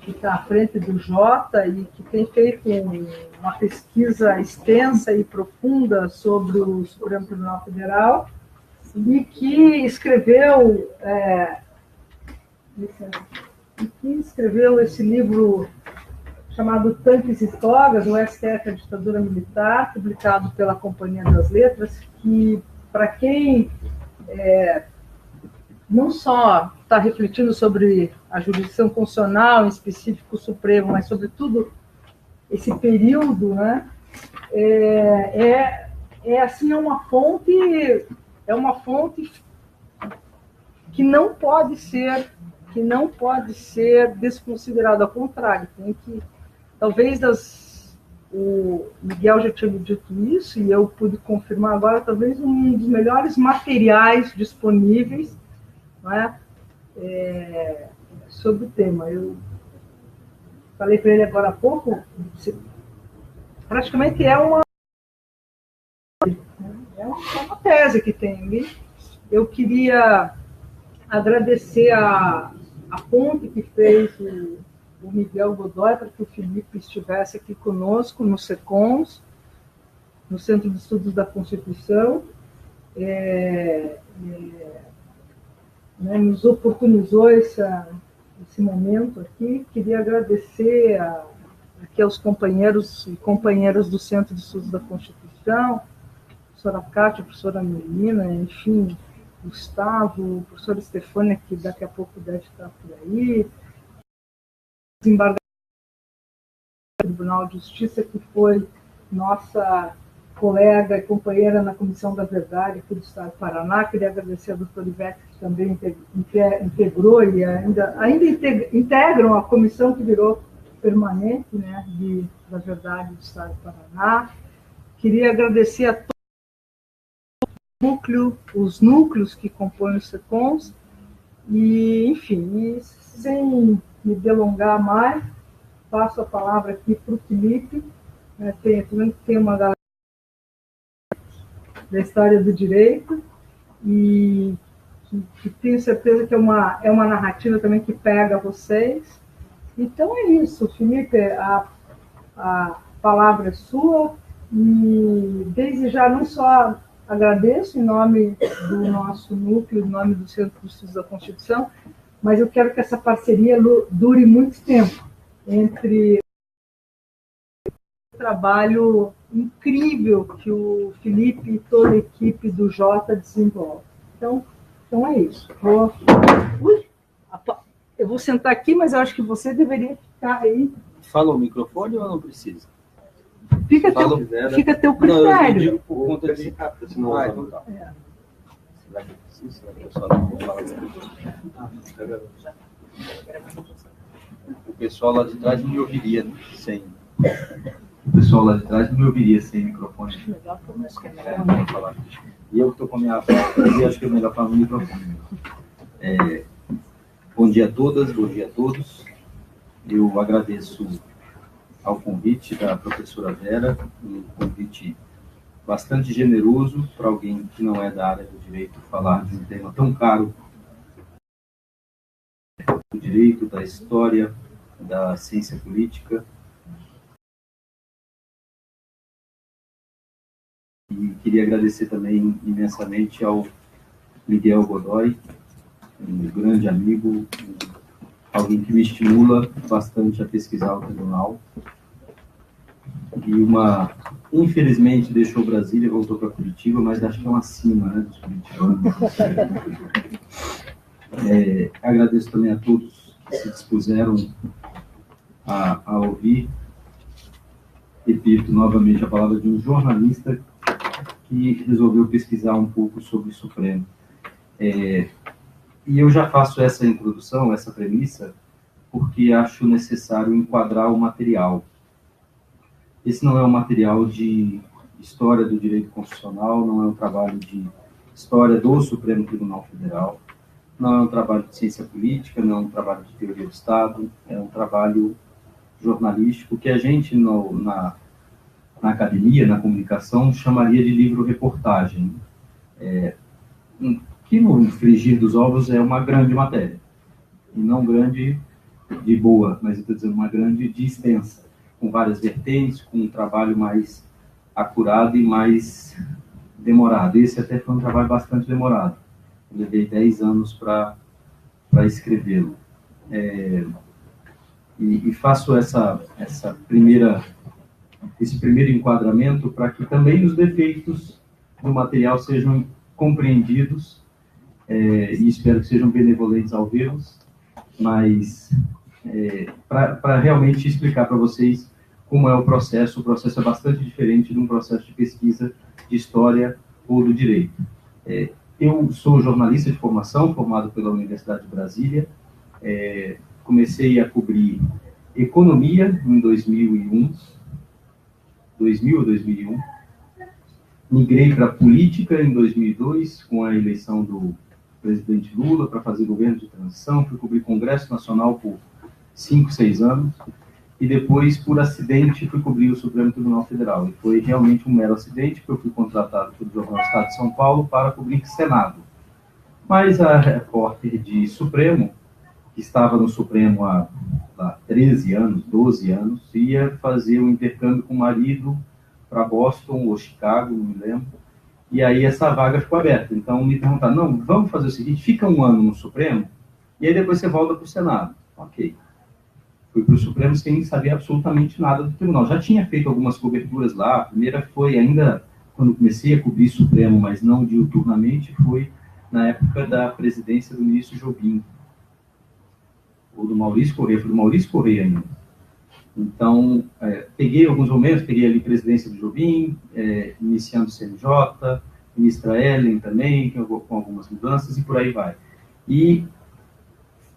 que está à frente do Jota e que tem feito uma pesquisa extensa e profunda sobre o Supremo Tribunal Federal e que escreveu esse livro chamado Tanques e Togas, o STF, a Ditadura Militar, publicado pela Companhia das Letras, que, para quem não só está refletindo sobre a jurisdição constitucional, em específico o Supremo, mas, sobretudo, esse período, né, assim, é uma fonte que não pode ser desconsiderada, ao contrário, tem que, talvez, o Miguel já tinha me dito isso, e eu pude confirmar agora, talvez um dos melhores materiais disponíveis, não é? Sobre o tema. Eu falei para ele agora há pouco, praticamente é uma tese que tem ali. Eu queria agradecer a ponte que fez o Miguel Godoy para que o Felipe estivesse aqui conosco no SECONS, no Centro de Estudos da Constituição, nos oportunizou esse momento aqui. Queria agradecer aqui aos companheiros e companheiras do Centro de Estudos da Constituição, a professora Cátia, a professora Melina, enfim, Gustavo, a professora Estefânia, que daqui a pouco deve estar por aí, desembargadora do Tribunal de Justiça, que foi nossa colega e companheira na Comissão da Verdade aqui do Estado do Paraná. Queria agradecer a doutora Ivete, que também integrou e ainda integram a comissão que virou permanente, né, da Verdade do Estado do Paraná. Queria agradecer a os núcleos que compõem os SECONS, e, enfim, sem me delongar mais, passo a palavra aqui para o Felipe. Tem uma galera da história do direito, e que tenho certeza que é uma narrativa também que pega vocês. Então é isso, Felipe, a palavra é sua, e desde já não só agradeço em nome do nosso núcleo, em nome do Centro de Estudos da Constituição, mas eu quero que essa parceria dure muito tempo, entre o trabalho incrível que o Felipe e toda a equipe do Jota desenvolve. Então é isso. Eu vou sentar aqui, mas eu acho que você deveria ficar aí. Fala o microfone ou não precisa? Fica a teu critério. Não, eu digo por conta de... Então tá. Será que eu preciso? Será que eu só não vou falar? O pessoal lá de trás não me ouviria sem... O pessoal lá de trás não me ouviria sem microfone. Não falar. E eu que estou com a minha voz, e acho que é melhor falar no microfone. Bom dia a todas, bom dia a todos. Eu agradeço ao convite da professora Vera, um convite bastante generoso para alguém que não é da área do direito falar de um tema tão caro, do direito, da história, da ciência política. E queria agradecer também imensamente ao Miguel Godoy, um grande amigo, alguém que me estimula bastante a pesquisar o tribunal. E infelizmente, deixou Brasília e voltou para Curitiba, mas acho que é uma cima, né, dos curitibanos. Agradeço também a todos que se dispuseram a ouvir. Repito novamente a palavra de um jornalista que resolveu pesquisar um pouco sobre o Supremo. E eu já faço essa introdução, essa premissa, porque acho necessário enquadrar o material. Esse não é um material de história do direito constitucional, não é um trabalho de história do Supremo Tribunal Federal, não é um trabalho de ciência política, não é um trabalho de teoria do Estado, é um trabalho jornalístico que a gente, na academia, na comunicação, chamaria de livro-reportagem, que no frigir dos ovos é uma grande matéria, e não grande de boa, mas eu estou dizendo uma grande de extensa, com várias vertentes, com um trabalho mais acurado e mais demorado. Esse até foi um trabalho bastante demorado. Eu levei 10 anos para escrevê-lo. E faço esse primeiro enquadramento para que também os defeitos do material sejam compreendidos, e espero que sejam benevolentes ao vê-los, mas para realmente explicar para vocês como é o processo é bastante diferente de um processo de pesquisa de história ou do direito. Eu sou jornalista de formação, formado pela Universidade de Brasília. Comecei a cobrir economia em 2000 ou 2001. Migrei para política em 2002, com a eleição do presidente Lula para fazer governo de transição. Fui cobrir Congresso Nacional por 5, 6 anos. E depois, por acidente, fui cobrir o Supremo Tribunal Federal. E foi realmente um mero acidente, porque eu fui contratado pelo Jornal Estado de São Paulo para cobrir Senado. Mas a repórter de Supremo, que estava no Supremo há 13 anos, 12 anos, ia fazer um intercâmbio com o marido para Boston ou Chicago, não me lembro. E aí essa vaga ficou aberta. Então me perguntaram, não, vamos fazer o seguinte, fica um ano no Supremo, e aí depois você volta para o Senado. Ok. Fui para o Supremo sem saber absolutamente nada do tribunal. Já tinha feito algumas coberturas lá. A primeira foi ainda quando comecei a cobrir Supremo, mas não diuturnamente, foi na época da presidência do ministro Jobim, ou do Maurício Correia, foi do Maurício Correia ainda. Então, peguei alguns momentos, peguei ali presidência do Jobim, iniciando o CNJ, ministra Ellen também, com algumas mudanças, e por aí vai. E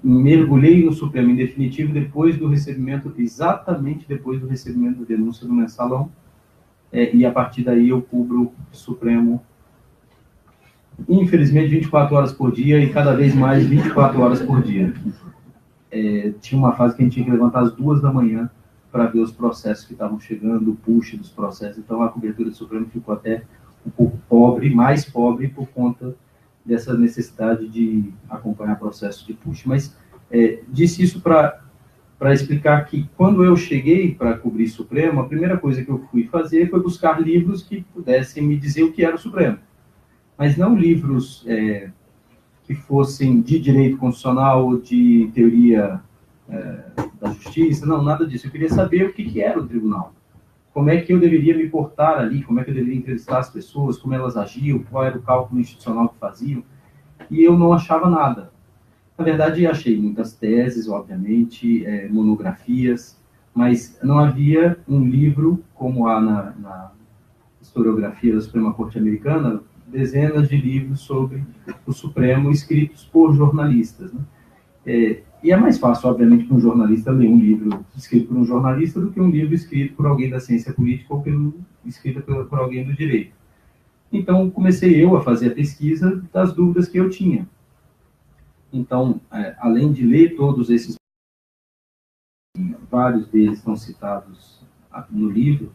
mergulhei no Supremo em definitivo exatamente depois do recebimento da denúncia do Mensalão, e a partir daí eu cubro o Supremo, infelizmente, 24 horas por dia, e cada vez mais 24 horas por dia. Tinha uma fase que a gente tinha que levantar às 2 da manhã para ver os processos que estavam chegando, o push dos processos. Então a cobertura do Supremo ficou até um pouco pobre, mais pobre, por conta dessa necessidade de acompanhar processos de push. Mas disse isso para explicar que quando eu cheguei para cobrir Supremo, a primeira coisa que eu fui fazer foi buscar livros que pudessem me dizer o que era o Supremo. Mas não livros que fossem de direito constitucional ou de teoria da justiça, não, nada disso. Eu queria saber o que era o tribunal. Como é que eu deveria me portar ali, como é que eu deveria entrevistar as pessoas, como elas agiam, qual era o cálculo institucional que faziam. E eu não achava nada. Na verdade, achei muitas teses, obviamente, monografias, mas não havia um livro, como há na historiografia da Suprema Corte Americana, dezenas de livros sobre o Supremo escritos por jornalistas, né? E é mais fácil, obviamente, para um jornalista ler um livro escrito por um jornalista do que um livro escrito por alguém da ciência política ou escrito por alguém do direito. Então, comecei eu a fazer a pesquisa das dúvidas que eu tinha. Então, além de ler todos esses, vários deles estão citados no livro,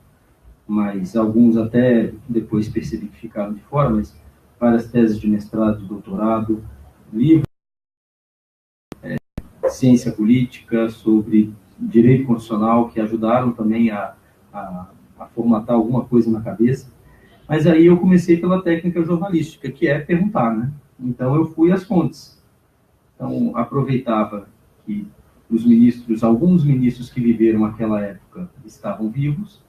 mas alguns até depois percebi que ficaram de fora, mas várias teses de mestrado, de doutorado, livros, ciência política, sobre direito constitucional, que ajudaram também a formatar alguma coisa na cabeça. Mas aí eu comecei pela técnica jornalística, que é perguntar, né? Então eu fui às fontes. Então aproveitava que alguns ministros que viveram aquela época estavam vivos,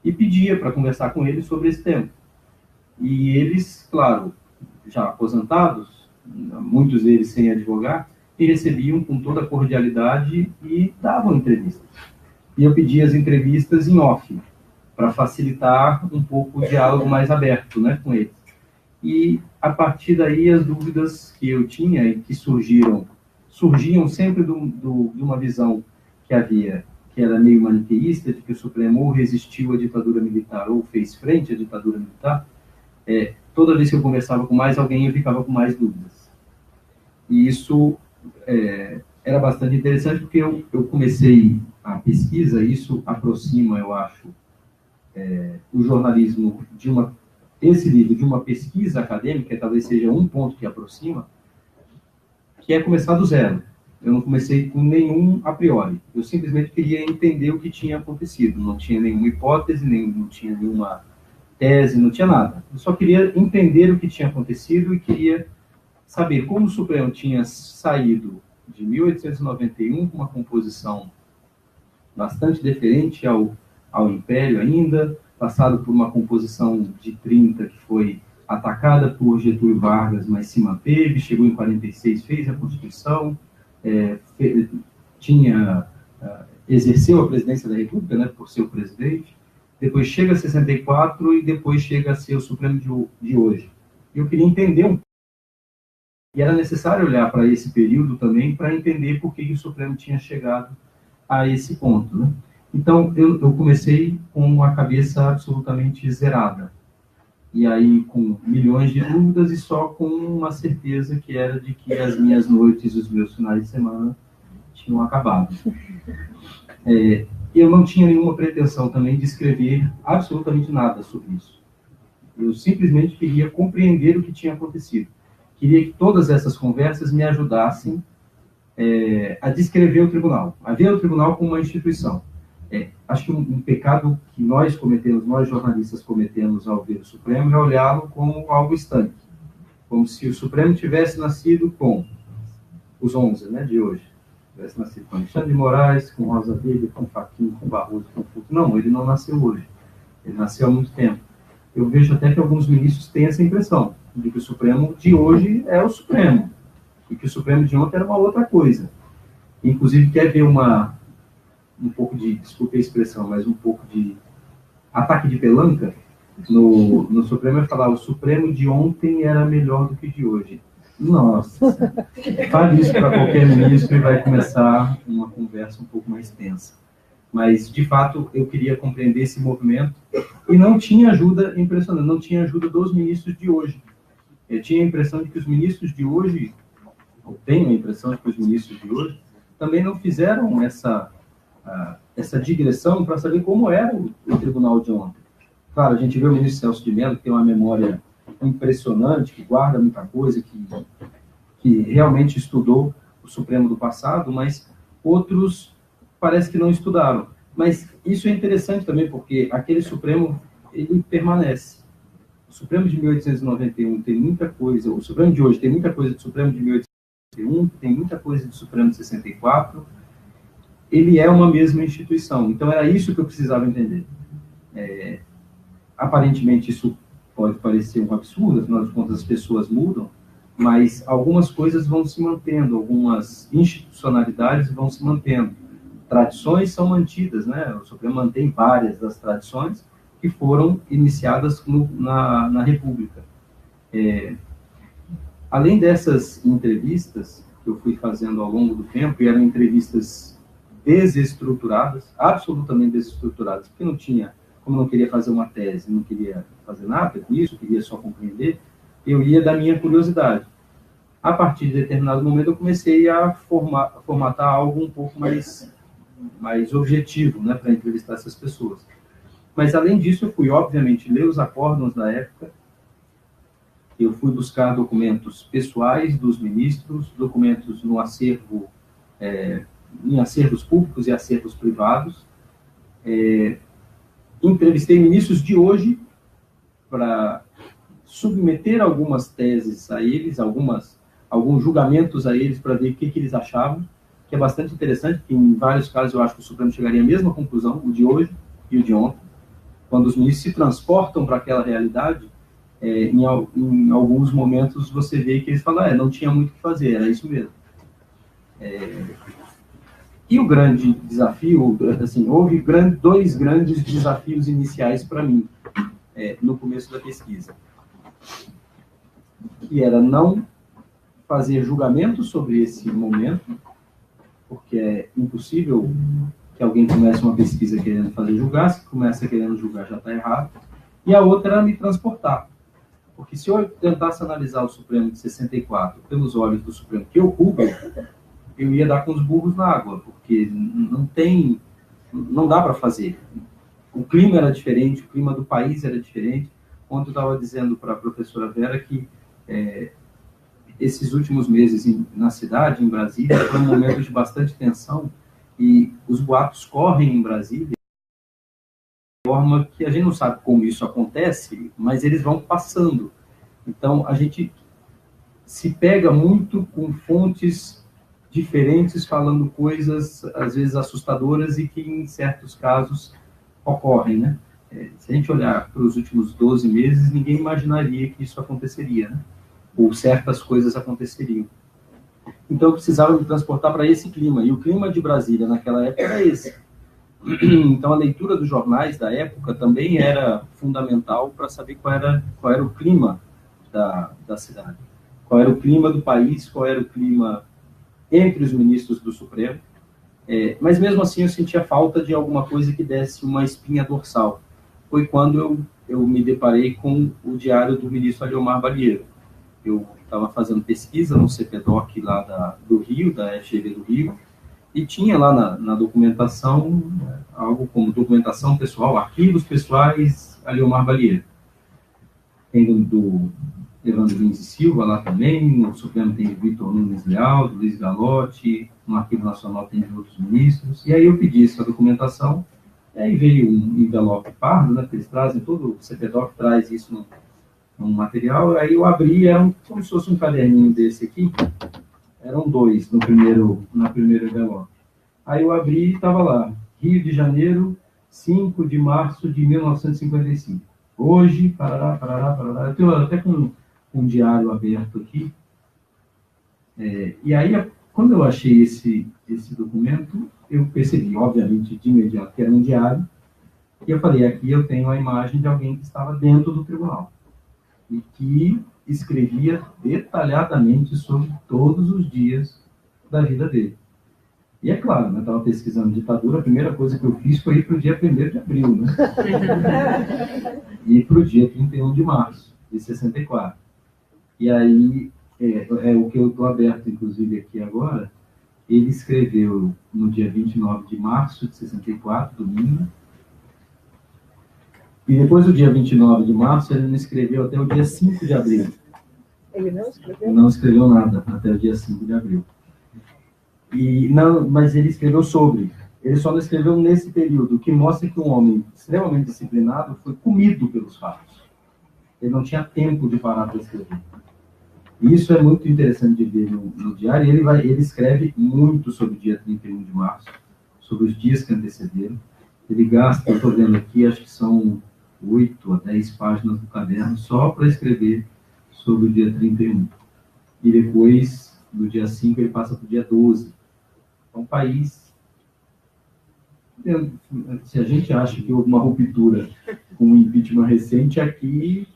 e pedia para conversar com eles sobre esse tema. E eles, claro, já aposentados, muitos deles sem advogar, me recebiam com toda a cordialidade e davam entrevistas. E eu pedia as entrevistas em off, para facilitar um pouco o diálogo mais aberto, né, com eles. E, a partir daí, as dúvidas que eu tinha e que surgiam sempre de uma visão que havia, que era meio maniqueísta, de que o Supremo ou resistiu à ditadura militar ou fez frente à ditadura militar. Toda vez que eu conversava com mais alguém, eu ficava com mais dúvidas. E isso era bastante interessante, porque eu comecei a pesquisa, isso aproxima, eu acho, o jornalismo esse livro de uma pesquisa acadêmica, talvez seja um ponto que aproxima, que é começar do zero. Eu não comecei com nenhum a priori. Eu simplesmente queria entender o que tinha acontecido. Não tinha nenhuma hipótese, não tinha nenhuma tese, não tinha nada. Eu só queria entender o que tinha acontecido e queria saber como o Supremo tinha saído de 1891 com uma composição bastante diferente ao Império ainda, passado por uma composição de 30 que foi atacada por Getúlio Vargas, mas se manteve, chegou em 46, fez a Constituição, exerceu a presidência da República, né, por ser o presidente, depois chega a 64 e depois chega a ser o Supremo de hoje. Eu queria entender um pouco. E era necessário olhar para esse período também para entender por que o Supremo tinha chegado a esse ponto, né? Então, eu comecei com a cabeça absolutamente zerada. E aí, com milhões de dúvidas e só com uma certeza que era de que as minhas noites e os meus finais de semana tinham acabado. Eu não tinha nenhuma pretensão também de escrever absolutamente nada sobre isso. Eu simplesmente queria compreender o que tinha acontecido. Queria que todas essas conversas me ajudassem a descrever o tribunal, a ver o tribunal como uma instituição. Acho que um pecado que nós cometemos, nós jornalistas cometemos ao ver o Supremo, é olhá-lo como algo estanque, como se o Supremo tivesse nascido com os 11, né, de hoje. Tivesse nascido com Alexandre de Moraes, com Rosa Weber, com Fachin, com Barroso, com Foucault. Não, ele não nasceu hoje. Ele nasceu há muito tempo. Eu vejo até que alguns ministros têm essa impressão de que o Supremo de hoje é o Supremo e que o Supremo de ontem era uma outra coisa. Inclusive, quer ver um pouco de, desculpe a expressão, mas um pouco de ataque de pelanca no Supremo, é falar o Supremo de ontem era melhor do que o de hoje. Nossa, fale isso para qualquer ministro e vai começar uma conversa um pouco mais tensa. Mas, de fato, eu queria compreender esse movimento e não tinha ajuda impressionante, não tinha ajuda dos ministros de hoje. Eu tinha a impressão de que os ministros de hoje, ou tenho a impressão de que os ministros de hoje, também não fizeram essa digressão para saber como era o tribunal de ontem. Claro, a gente vê o ministro Celso de Mello, que tem uma memória impressionante, que guarda muita coisa, que realmente estudou o Supremo do passado, mas outros parece que não estudaram. Mas isso é interessante também, porque aquele Supremo, ele permanece. O Supremo de 1891 tem muita coisa, o Supremo de hoje tem muita coisa do Supremo de 1891, tem muita coisa do Supremo de 64, ele é uma mesma instituição. Então, era isso que eu precisava entender. Aparentemente, isso pode parecer um absurdo, afinal de contas, as pessoas mudam, mas algumas coisas vão se mantendo, algumas institucionalidades vão se mantendo. Tradições são mantidas, né? O Supremo mantém várias das tradições que foram iniciadas na República. Além dessas entrevistas que eu fui fazendo ao longo do tempo, e eram entrevistas desestruturadas, absolutamente desestruturadas, porque não tinha, como não queria fazer uma tese, não queria fazer nada com isso, queria só compreender, eu ia da minha curiosidade. A partir de determinado momento, eu comecei a formatar algo um pouco mais objetivo, né, para entrevistar essas pessoas. Mas, além disso, eu fui, obviamente, ler os acórdãos da época, eu fui buscar documentos pessoais dos ministros, documentos no acervo, em acervos públicos e acervos privados. Entrevistei ministros de hoje para submeter algumas teses a eles, alguns julgamentos a eles para ver o que eles achavam, que é bastante interessante, porque em vários casos eu acho que o Supremo chegaria à mesma conclusão, o de hoje e o de ontem. Quando os ministros se transportam para aquela realidade, em alguns momentos você vê que eles falam, não tinha muito o que fazer, era isso mesmo. E o grande desafio, assim, houve dois grandes desafios iniciais para mim, no começo da pesquisa, que era não fazer julgamento sobre esse momento, porque é impossível que alguém comece uma pesquisa querendo fazer julgar, se começa querendo julgar já está errado, e a outra era me transportar, porque se eu tentasse analisar o Supremo de 64 pelos olhos do Supremo que eu cubro, eu ia dar com os burros na água, porque não dá para fazer. O clima era diferente, o clima do país era diferente. Ontem eu estava dizendo para a professora Vera que esses últimos meses na cidade, em Brasília, foi um momento de bastante tensão, e os boatos correm em Brasília de forma que a gente não sabe como isso acontece, mas eles vão passando. Então, a gente se pega muito com fontes diferentes, falando coisas, às vezes, assustadoras e que, em certos casos, ocorrem, né? Se a gente olhar para os últimos 12 meses, ninguém imaginaria que isso aconteceria, né? Ou certas coisas aconteceriam. Então, eu precisava me transportar para esse clima, e o clima de Brasília naquela época era esse. Então, a leitura dos jornais da época também era fundamental para saber qual era o clima da cidade. Qual era o clima do país, qual era o clima entre os ministros do Supremo. Mas, mesmo assim, eu sentia falta de alguma coisa que desse uma espinha dorsal. Foi quando eu me deparei com o diário do ministro Aliomar Balieiro. Eu estava fazendo pesquisa no CPDOC lá do Rio, da FGV do Rio, e tinha lá na documentação, algo como documentação pessoal, arquivos pessoais Aliomar Balieiro. Tem do Evandro Lins e Silva lá também, no Supremo tem do Vitor Nunes Leal, do Luiz Galotti, no Arquivo Nacional tem de outros ministros, e aí eu pedi essa documentação, e aí veio um envelope pardo, né, que eles trazem, todo o CPDOC traz isso num material, aí eu abri, como se fosse um caderninho desse aqui, eram 2 na primeiro envelope. Aí eu abri e estava lá, Rio de Janeiro, 5 de março de 1955. Hoje, parará, parará, parará. Eu tenho até com um diário aberto aqui. E aí, quando eu achei esse documento, eu percebi, obviamente, de imediato que era um diário, e eu falei, aqui eu tenho a imagem de alguém que estava dentro do tribunal, e que escrevia detalhadamente sobre todos os dias da vida dele. E é claro, eu estava pesquisando ditadura, a primeira coisa que eu fiz foi ir para o dia 1º de abril, né? E para o dia 31 de março de 64. E aí, o que eu estou aberto, inclusive, aqui agora, ele escreveu no dia 29 de março de 64, domingo, e depois do dia 29 de março, ele não escreveu até o dia 5 de abril. Ele não escreveu? Não escreveu nada até o dia 5 de abril. Mas ele escreveu sobre. Ele só não escreveu nesse período, o que mostra que um homem extremamente disciplinado foi comido pelos fatos. Ele não tinha tempo de parar para escrever. E isso é muito interessante de ver no diário. Ele escreve muito sobre o dia 31 de março, sobre os dias que antecederam. Ele gasta, eu estou vendo aqui, acho que são 8 a 10 páginas do caderno só para escrever sobre o dia 31. E depois, no dia 5, ele passa para o dia 12. Então, o país... Se a gente acha que houve uma ruptura com o impeachment recente aqui,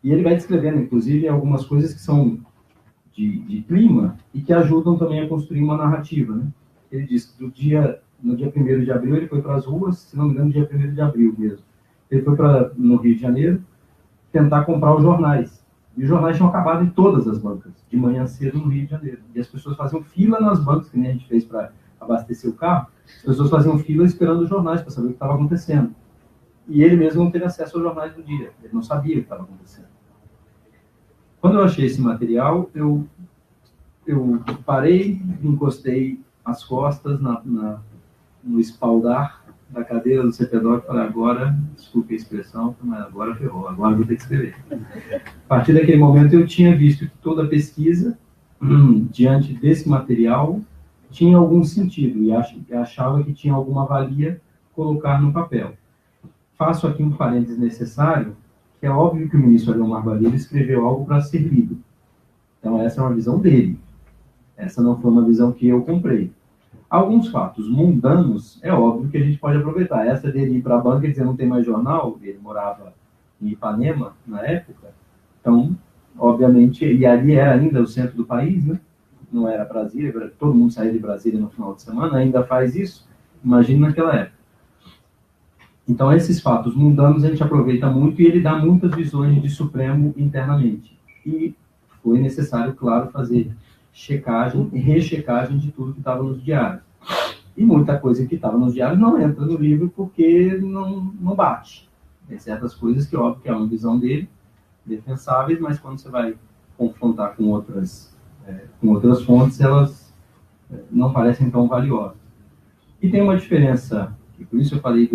e ele vai descrevendo, inclusive, algumas coisas que são de clima e que ajudam também a construir uma narrativa, né? Ele diz que no dia 1º de abril ele foi para as ruas, se não me engano, no dia 1º de abril mesmo. Ele foi no Rio de Janeiro tentar comprar os jornais. E os jornais tinham acabado em todas as bancas, de manhã cedo no Rio de Janeiro. E as pessoas faziam fila nas bancas, que nem a gente fez para abastecer o carro. As pessoas faziam fila esperando os jornais para saber o que estava acontecendo. E ele mesmo não teve acesso aos jornais do dia. Ele não sabia o que estava acontecendo. Quando eu achei esse material, eu parei, encostei as costas no espaldar da cadeira do CPDOC e falei, agora, desculpe a expressão, mas agora ferrou, agora vou ter que escrever. A partir daquele momento eu tinha visto que toda a pesquisa, diante desse material, tinha algum sentido e achava que tinha alguma valia colocar no papel. Faço aqui um parênteses necessário, que é óbvio que o ministro Aliomar Balieiro escreveu algo para ser lido. Então essa é uma visão dele. Essa não foi uma visão que eu comprei. Alguns fatos mundanos, é óbvio que a gente pode aproveitar. Essa dele ir para a banca e dizer não tem mais jornal, ele morava em Ipanema na época, então, obviamente, e ali era ainda o centro do país, né? Não era Brasília, todo mundo saía de Brasília no final de semana, ainda faz isso, imagina naquela época. Então, esses fatos mundanos a gente aproveita muito e ele dá muitas visões de Supremo internamente. E foi necessário, claro, fazer checagem e rechecagem de tudo que estava nos diários. E muita coisa que estava nos diários não entra no livro porque não bate. Tem certas coisas que, óbvio, que é uma visão dele, defensáveis, mas quando você vai confrontar com outras fontes, elas não parecem tão valiosas. E tem uma diferença, e por isso eu falei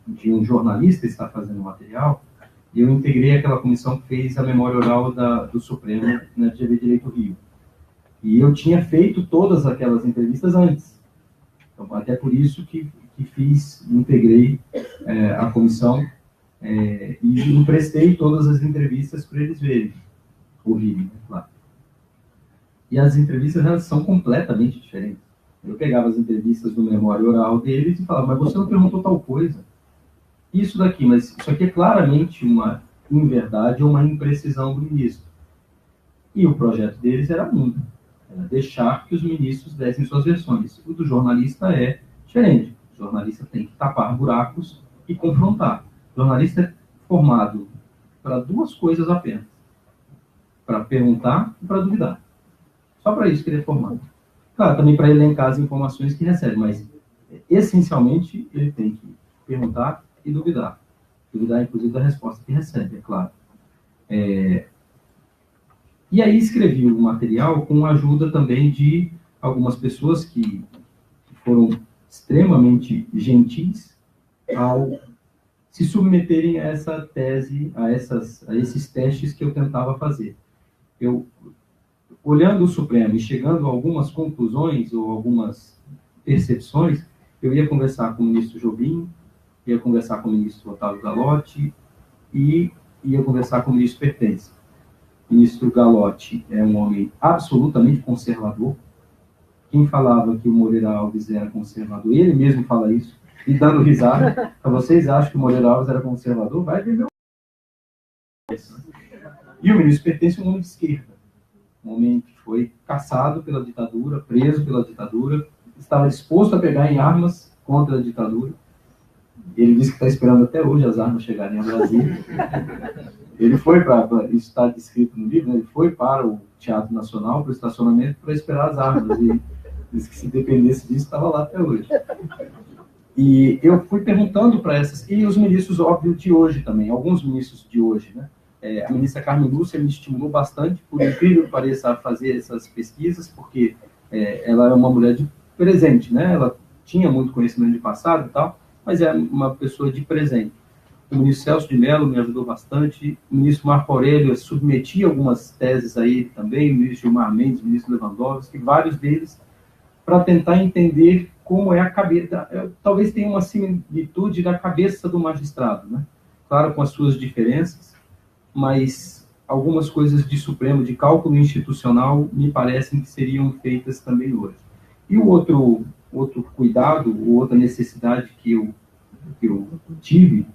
de um jornalista estar fazendo material, e eu integrei aquela comissão que fez a memória oral do Supremo na TV Direito Rio. E eu tinha feito todas aquelas entrevistas antes. Então, até por isso que integrei a comissão e emprestei todas as entrevistas para eles verem, ouvirem, né, claro. E as entrevistas, elas são completamente diferentes. Eu pegava as entrevistas do memória oral deles e falava, mas você não perguntou tal coisa. Isso daqui, mas isso aqui é claramente uma inverdade ou uma imprecisão do ministro. E o projeto deles era deixar que os ministros dessem suas versões. O do jornalista é diferente. O jornalista tem que tapar buracos e confrontar. O jornalista é formado para duas coisas apenas. Para perguntar e para duvidar. Só para isso que ele é formado. Claro, também para elencar as informações que recebe, mas essencialmente ele tem que perguntar e duvidar. Duvidar, inclusive, da resposta que recebe, é claro. E aí escrevi o material com a ajuda também de algumas pessoas que foram extremamente gentis ao se submeterem a essa tese, a esses testes que eu tentava fazer. Eu, olhando o Supremo e chegando a algumas conclusões ou algumas percepções, eu ia conversar com o ministro Jobim, ia conversar com o ministro Otávio Galotti e ia conversar com o ministro Pertence. O ministro Galotti é um homem absolutamente conservador. Quem falava que o Moreira Alves era conservador, ele mesmo fala isso, e dando risada. Vocês acham que o Moreira Alves era conservador? Vai ver meu... E o ministro Pertence é um homem de esquerda. Um homem que foi caçado pela ditadura, preso pela ditadura, estava disposto a pegar em armas contra a ditadura. Ele disse que está esperando até hoje as armas chegarem ao Brasil. Ele foi isso está descrito no livro, né? Ele foi para o Teatro Nacional, para o estacionamento, para esperar as armas. E disse que se dependesse disso, estava lá até hoje. E eu fui perguntando para essas, e os ministros, óbvio, de hoje também, alguns ministros de hoje, né? A ministra Carmen Lúcia me estimulou bastante, por incrível que pareça, a fazer essas pesquisas, porque ela é uma mulher de presente, né? Ela tinha muito conhecimento de passado e tal, mas é uma pessoa de presente. O ministro Celso de Mello me ajudou bastante, o ministro Marco Aurélio submetia algumas teses a ele também, o ministro Gilmar Mendes, o ministro Lewandowski, vários deles, para tentar entender como é a cabeça, talvez tenha uma similitude da cabeça do magistrado, né? Claro, com as suas diferenças, mas algumas coisas de Supremo, de cálculo institucional, me parecem que seriam feitas também hoje. E o outro cuidado, outra necessidade que eu tive,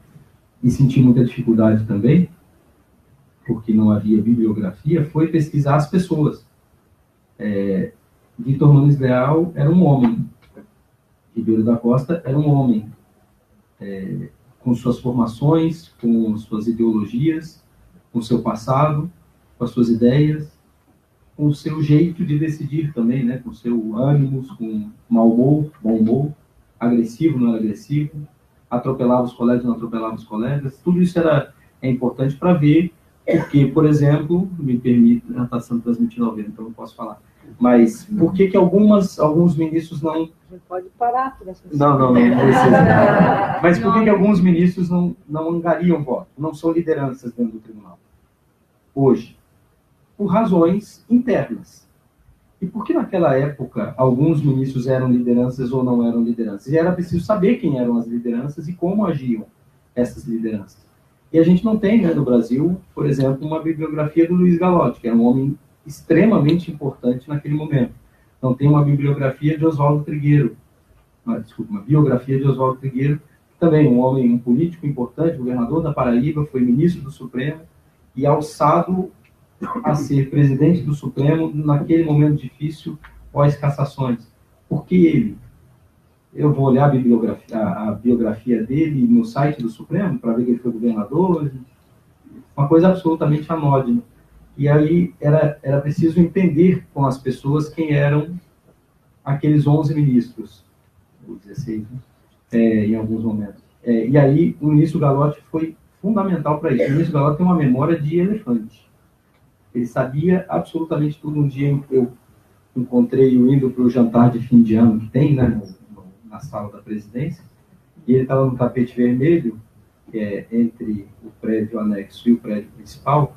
e senti muita dificuldade também, porque não havia bibliografia, foi pesquisar as pessoas. Vitor Nunes Leal era um homem, Ribeiro da Costa era um homem, com suas formações, com suas ideologias, com seu passado, com as suas ideias, com o seu jeito de decidir também, né? Com seu ânimo, com mau humor, bom humor, agressivo, não era agressivo, atropelava os colegas, não atropelava os colegas. Tudo isso é importante para ver, porque, por exemplo, me permite, já está sendo transmitido ao vivo, então não posso falar, mas por que alguns ministros não... A gente pode parar por essa não precisa. Mas por que alguns ministros não angariam voto, não são lideranças dentro do tribunal? Hoje, por razões internas. E por que naquela época alguns ministros eram lideranças ou não eram lideranças? E era preciso saber quem eram as lideranças e como agiam essas lideranças. E a gente não tem, né, no Brasil, por exemplo, uma bibliografia do Luiz Galotti, que era um homem extremamente importante naquele momento. Não tem uma bibliografia de Oswaldo Trigueiro. Uma biografia de Oswaldo Trigueiro, também um homem, um político importante, governador da Paraíba, foi ministro do Supremo e alçado a ser presidente do Supremo naquele momento difícil, pós-cassações. Por que ele? Eu vou olhar a biografia dele no site do Supremo para ver que ele foi governador, uma coisa absolutamente anódina. E aí era preciso entender com as pessoas quem eram aqueles 11 ministros, ou 16, né? Em alguns momentos. E aí o ministro Galotti foi fundamental para isso. O ministro Galotti tem uma memória de elefante. Ele sabia absolutamente tudo. Um dia eu encontrei-o indo para o jantar de fim de ano que tem, né, na sala da presidência, e ele estava no tapete vermelho, que é entre o prédio anexo e o prédio principal,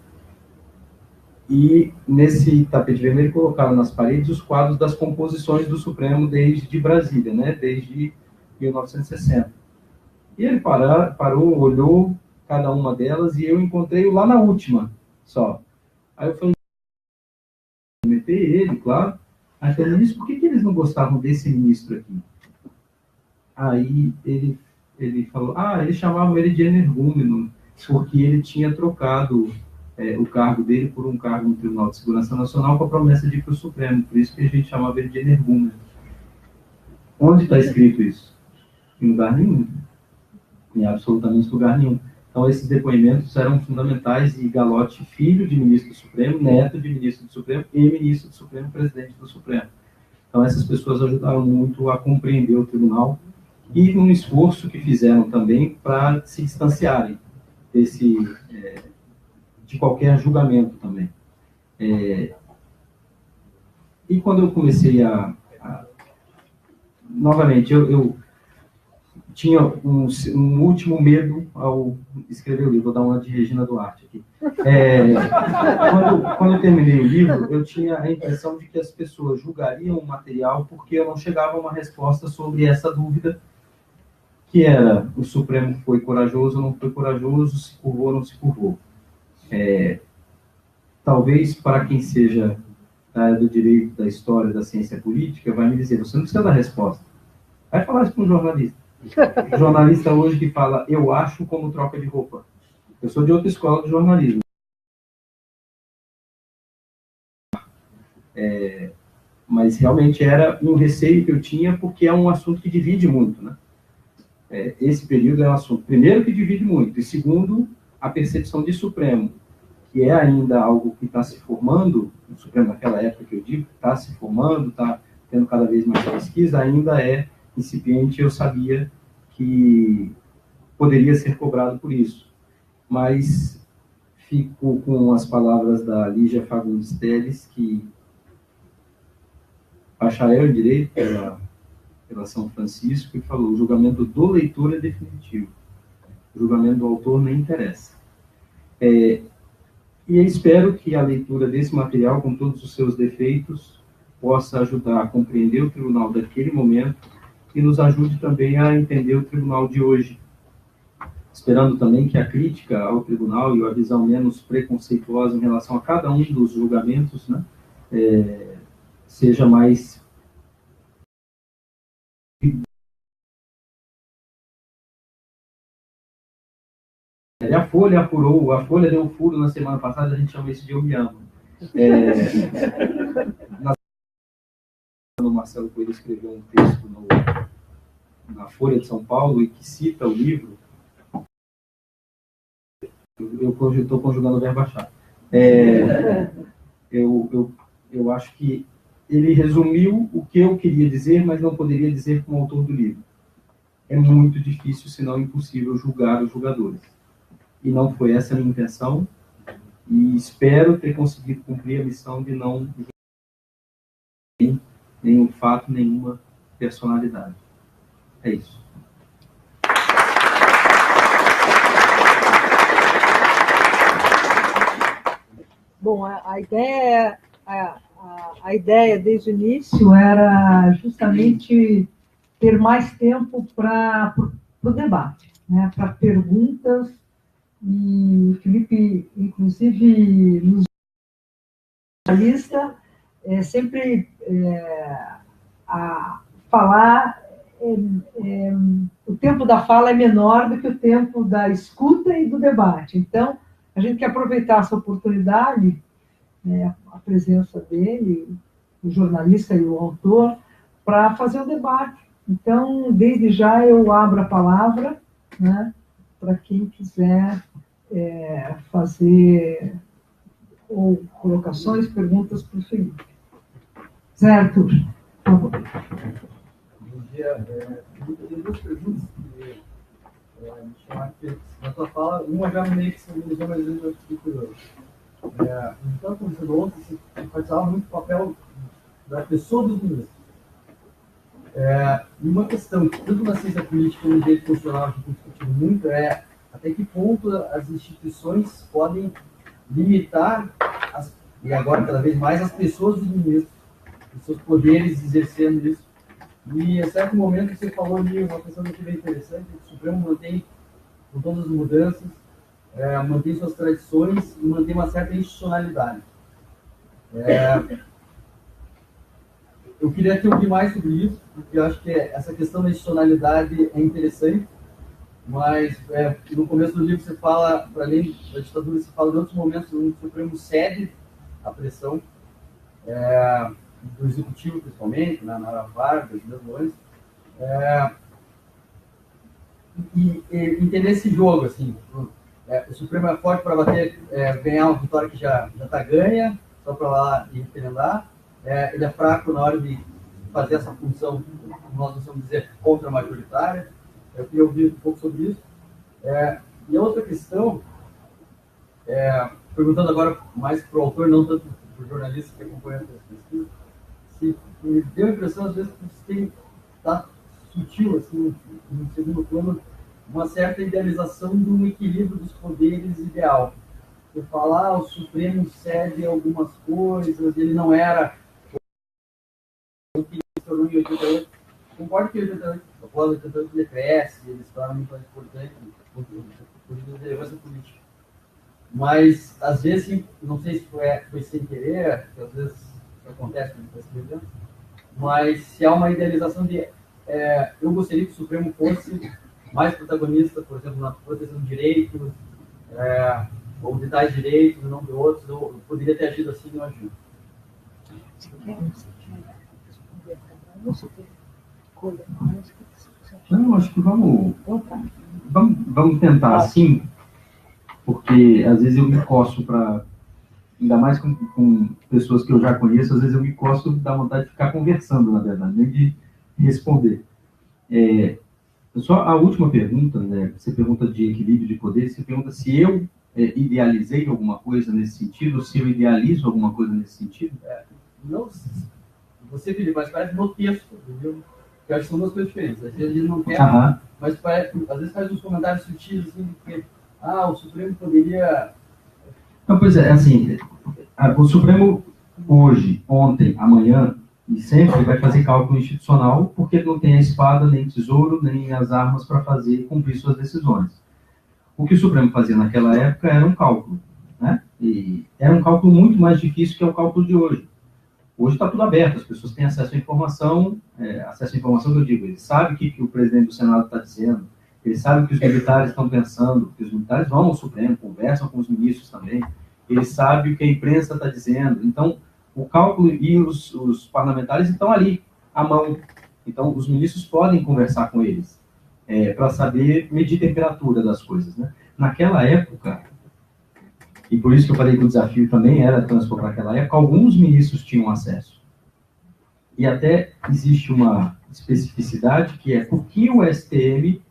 e nesse tapete vermelho colocaram nas paredes os quadros das composições do Supremo desde Brasília, né, desde 1960. E ele parou, olhou cada uma delas, e eu encontrei-o lá na última, só. Aí eu falei, meter ele, claro. Aí eu falei, ministro, por que eles não gostavam desse ministro aqui? Aí ele falou, eles chamavam ele de energúmeno, porque ele tinha trocado o cargo dele por um cargo no Tribunal de Segurança Nacional com a promessa de ir para o Supremo, por isso que a gente chamava ele de energúmeno. Onde está escrito isso? Em lugar nenhum. Em absolutamente lugar nenhum. Então, esses depoimentos eram fundamentais, e Galotti, filho de ministro do Supremo, neto de ministro do Supremo e ministro do Supremo, presidente do Supremo. Então, essas pessoas ajudaram muito a compreender o tribunal, e um esforço que fizeram também para se distanciarem de qualquer julgamento também. E quando eu comecei novamente, eu tinha um último medo ao escrever o livro. Vou dar uma de Regina Duarte aqui. Quando eu terminei o livro, eu tinha a impressão de que as pessoas julgariam o material porque eu não chegava a uma resposta sobre essa dúvida, que era: o Supremo foi corajoso ou não foi corajoso, se curvou ou não se curvou. Talvez para quem seja da área do direito, da história, da ciência política, vai me dizer, você não precisa dar resposta. Vai falar isso para um jornalista. O jornalista hoje que fala, eu acho, como troca de roupa. Eu sou de outra escola de jornalismo. Mas realmente era um receio que eu tinha, porque é um assunto que divide muito, né? Esse período é um assunto, primeiro, que divide muito, e segundo, a percepção de Supremo, que é ainda algo que está se formando, o Supremo naquela época que eu digo, está se formando, está tendo cada vez mais pesquisa, ainda é incipiente. Eu sabia que poderia ser cobrado por isso, mas fico com as palavras da Lígia Fagundes Telles, que bacharel em Direito pela São Francisco, e falou: o julgamento do leitor é definitivo, o julgamento do autor nem interessa. E eu espero que a leitura desse material, com todos os seus defeitos, possa ajudar a compreender o tribunal daquele momento e nos ajude também a entender o tribunal de hoje. Esperando também que a crítica ao tribunal e a visão menos preconceituosa em relação a cada um dos julgamentos, né, seja mais... A Folha apurou, a Folha deu um furo na semana passada, a gente chama isso de Eu Me Amo. O Marcelo Coelho escreveu um texto na Folha de São Paulo e que cita o livro. Eu estou conjugando o verbo achar. Eu acho que ele resumiu o que eu queria dizer, mas não poderia dizer como autor do livro. É muito difícil, se não impossível, julgar os julgadores. E não foi essa a minha intenção, e espero ter conseguido cumprir a missão de não julgar nenhum fato, nenhuma personalidade. É isso. Bom, a ideia desde o início era justamente ter mais tempo para o debate, né, para perguntas. E o Felipe, inclusive, nos jornalista, sempre a falar, o tempo da fala é menor do que o tempo da escuta e do debate. Então, a gente quer aproveitar essa oportunidade, a presença dele, o jornalista e o autor, para fazer o debate. Então, desde já, eu abro a palavra, né, para quem quiser fazer ou colocações, perguntas para o Felipe. Zé Arthur, por favor. Bom dia. Eu tenho duas perguntas que me chamaram na tua fala. Uma já meio que se mobilizou, mas eu fiquei curioso. Então, como você falou ontem, se enfatizava muito o papel da pessoa dos ministros. E uma questão que tanto na ciência política como no direito constitucional a gente tem discutido muito é até que ponto as instituições podem limitar, e agora cada vez mais, as pessoas dos ministros, os seus poderes exercendo isso. E a certo momento você falou ali uma questão que é bem interessante, que o Supremo mantém, com todas as mudanças, mantém suas tradições e mantém uma certa institucionalidade. Eu queria te ouvir mais sobre isso, porque eu acho que essa questão da institucionalidade é interessante, mas no começo do livro você fala, para além da ditadura, você fala de outros momentos onde o Supremo cede à pressão do Executivo, principalmente, na Vargas, mesmo antes, e entender esse jogo, assim, o Supremo é forte para bater, ganhar uma vitória que já está ganha, só para lá e referendar. Ele é fraco na hora de fazer essa função, como nós vamos dizer, contra-majoritária. Eu queria ouvir um pouco sobre isso. E a outra questão, perguntando agora mais para o autor, não tanto para o jornalista que acompanha as pesquisas, se me deu a impressão, às vezes, que está sutil, assim, no segundo plano, uma certa idealização de um equilíbrio dos poderes ideal. Você fala, o Supremo cede algumas coisas, ele não era o que se tornou em 88. Concordo que 88, após 88 ele cresce, ele se torna muito mais importante, por relevância política. Mas, às vezes, não sei se foi sem querer, que às vezes acontece quando está escrevendo, mas se há uma idealização de... eu gostaria que o Supremo fosse mais protagonista, por exemplo, na proteção de direitos, ou de tais direitos, não de outros, ou poderia ter agido assim e não agiu. Não, acho que vamos tentar assim, porque às vezes eu me coço para, ainda mais com pessoas que eu já conheço, às vezes eu me coço, dá vontade de ficar conversando, na verdade, nem de responder. Só a última pergunta, né? Você pergunta de equilíbrio de poder, você pergunta se eu idealizei alguma coisa nesse sentido, ou se eu idealizo alguma coisa nesse sentido? Não, você, Felipe, mas parece no texto, entendeu? Eu acho que são duas coisas diferentes. Às vezes ele não quer, mas parece, às vezes faz uns comentários sutis, assim, que o Supremo poderia... Não, pois é, assim, o Supremo hoje, ontem, amanhã e sempre vai fazer cálculo institucional porque não tem a espada, nem tesouro, nem as armas para cumprir suas decisões. O que o Supremo fazia naquela época era um cálculo, né? E era um cálculo muito mais difícil que é o cálculo de hoje. Hoje está tudo aberto, as pessoas têm acesso à informação, que eu digo, ele sabe o que o presidente do Senado está dizendo, ele sabe o que os militares estão pensando, que os militares vão ao Supremo, conversam com os ministros também, ele sabe o que a imprensa está dizendo. Então, o cálculo e os parlamentares estão ali, à mão. Então, os ministros podem conversar com eles para saber medir a temperatura das coisas, né? Naquela época, e por isso que eu falei que o desafio também era transpor para aquela época, alguns ministros tinham acesso. E até existe uma especificidade que é por que o STM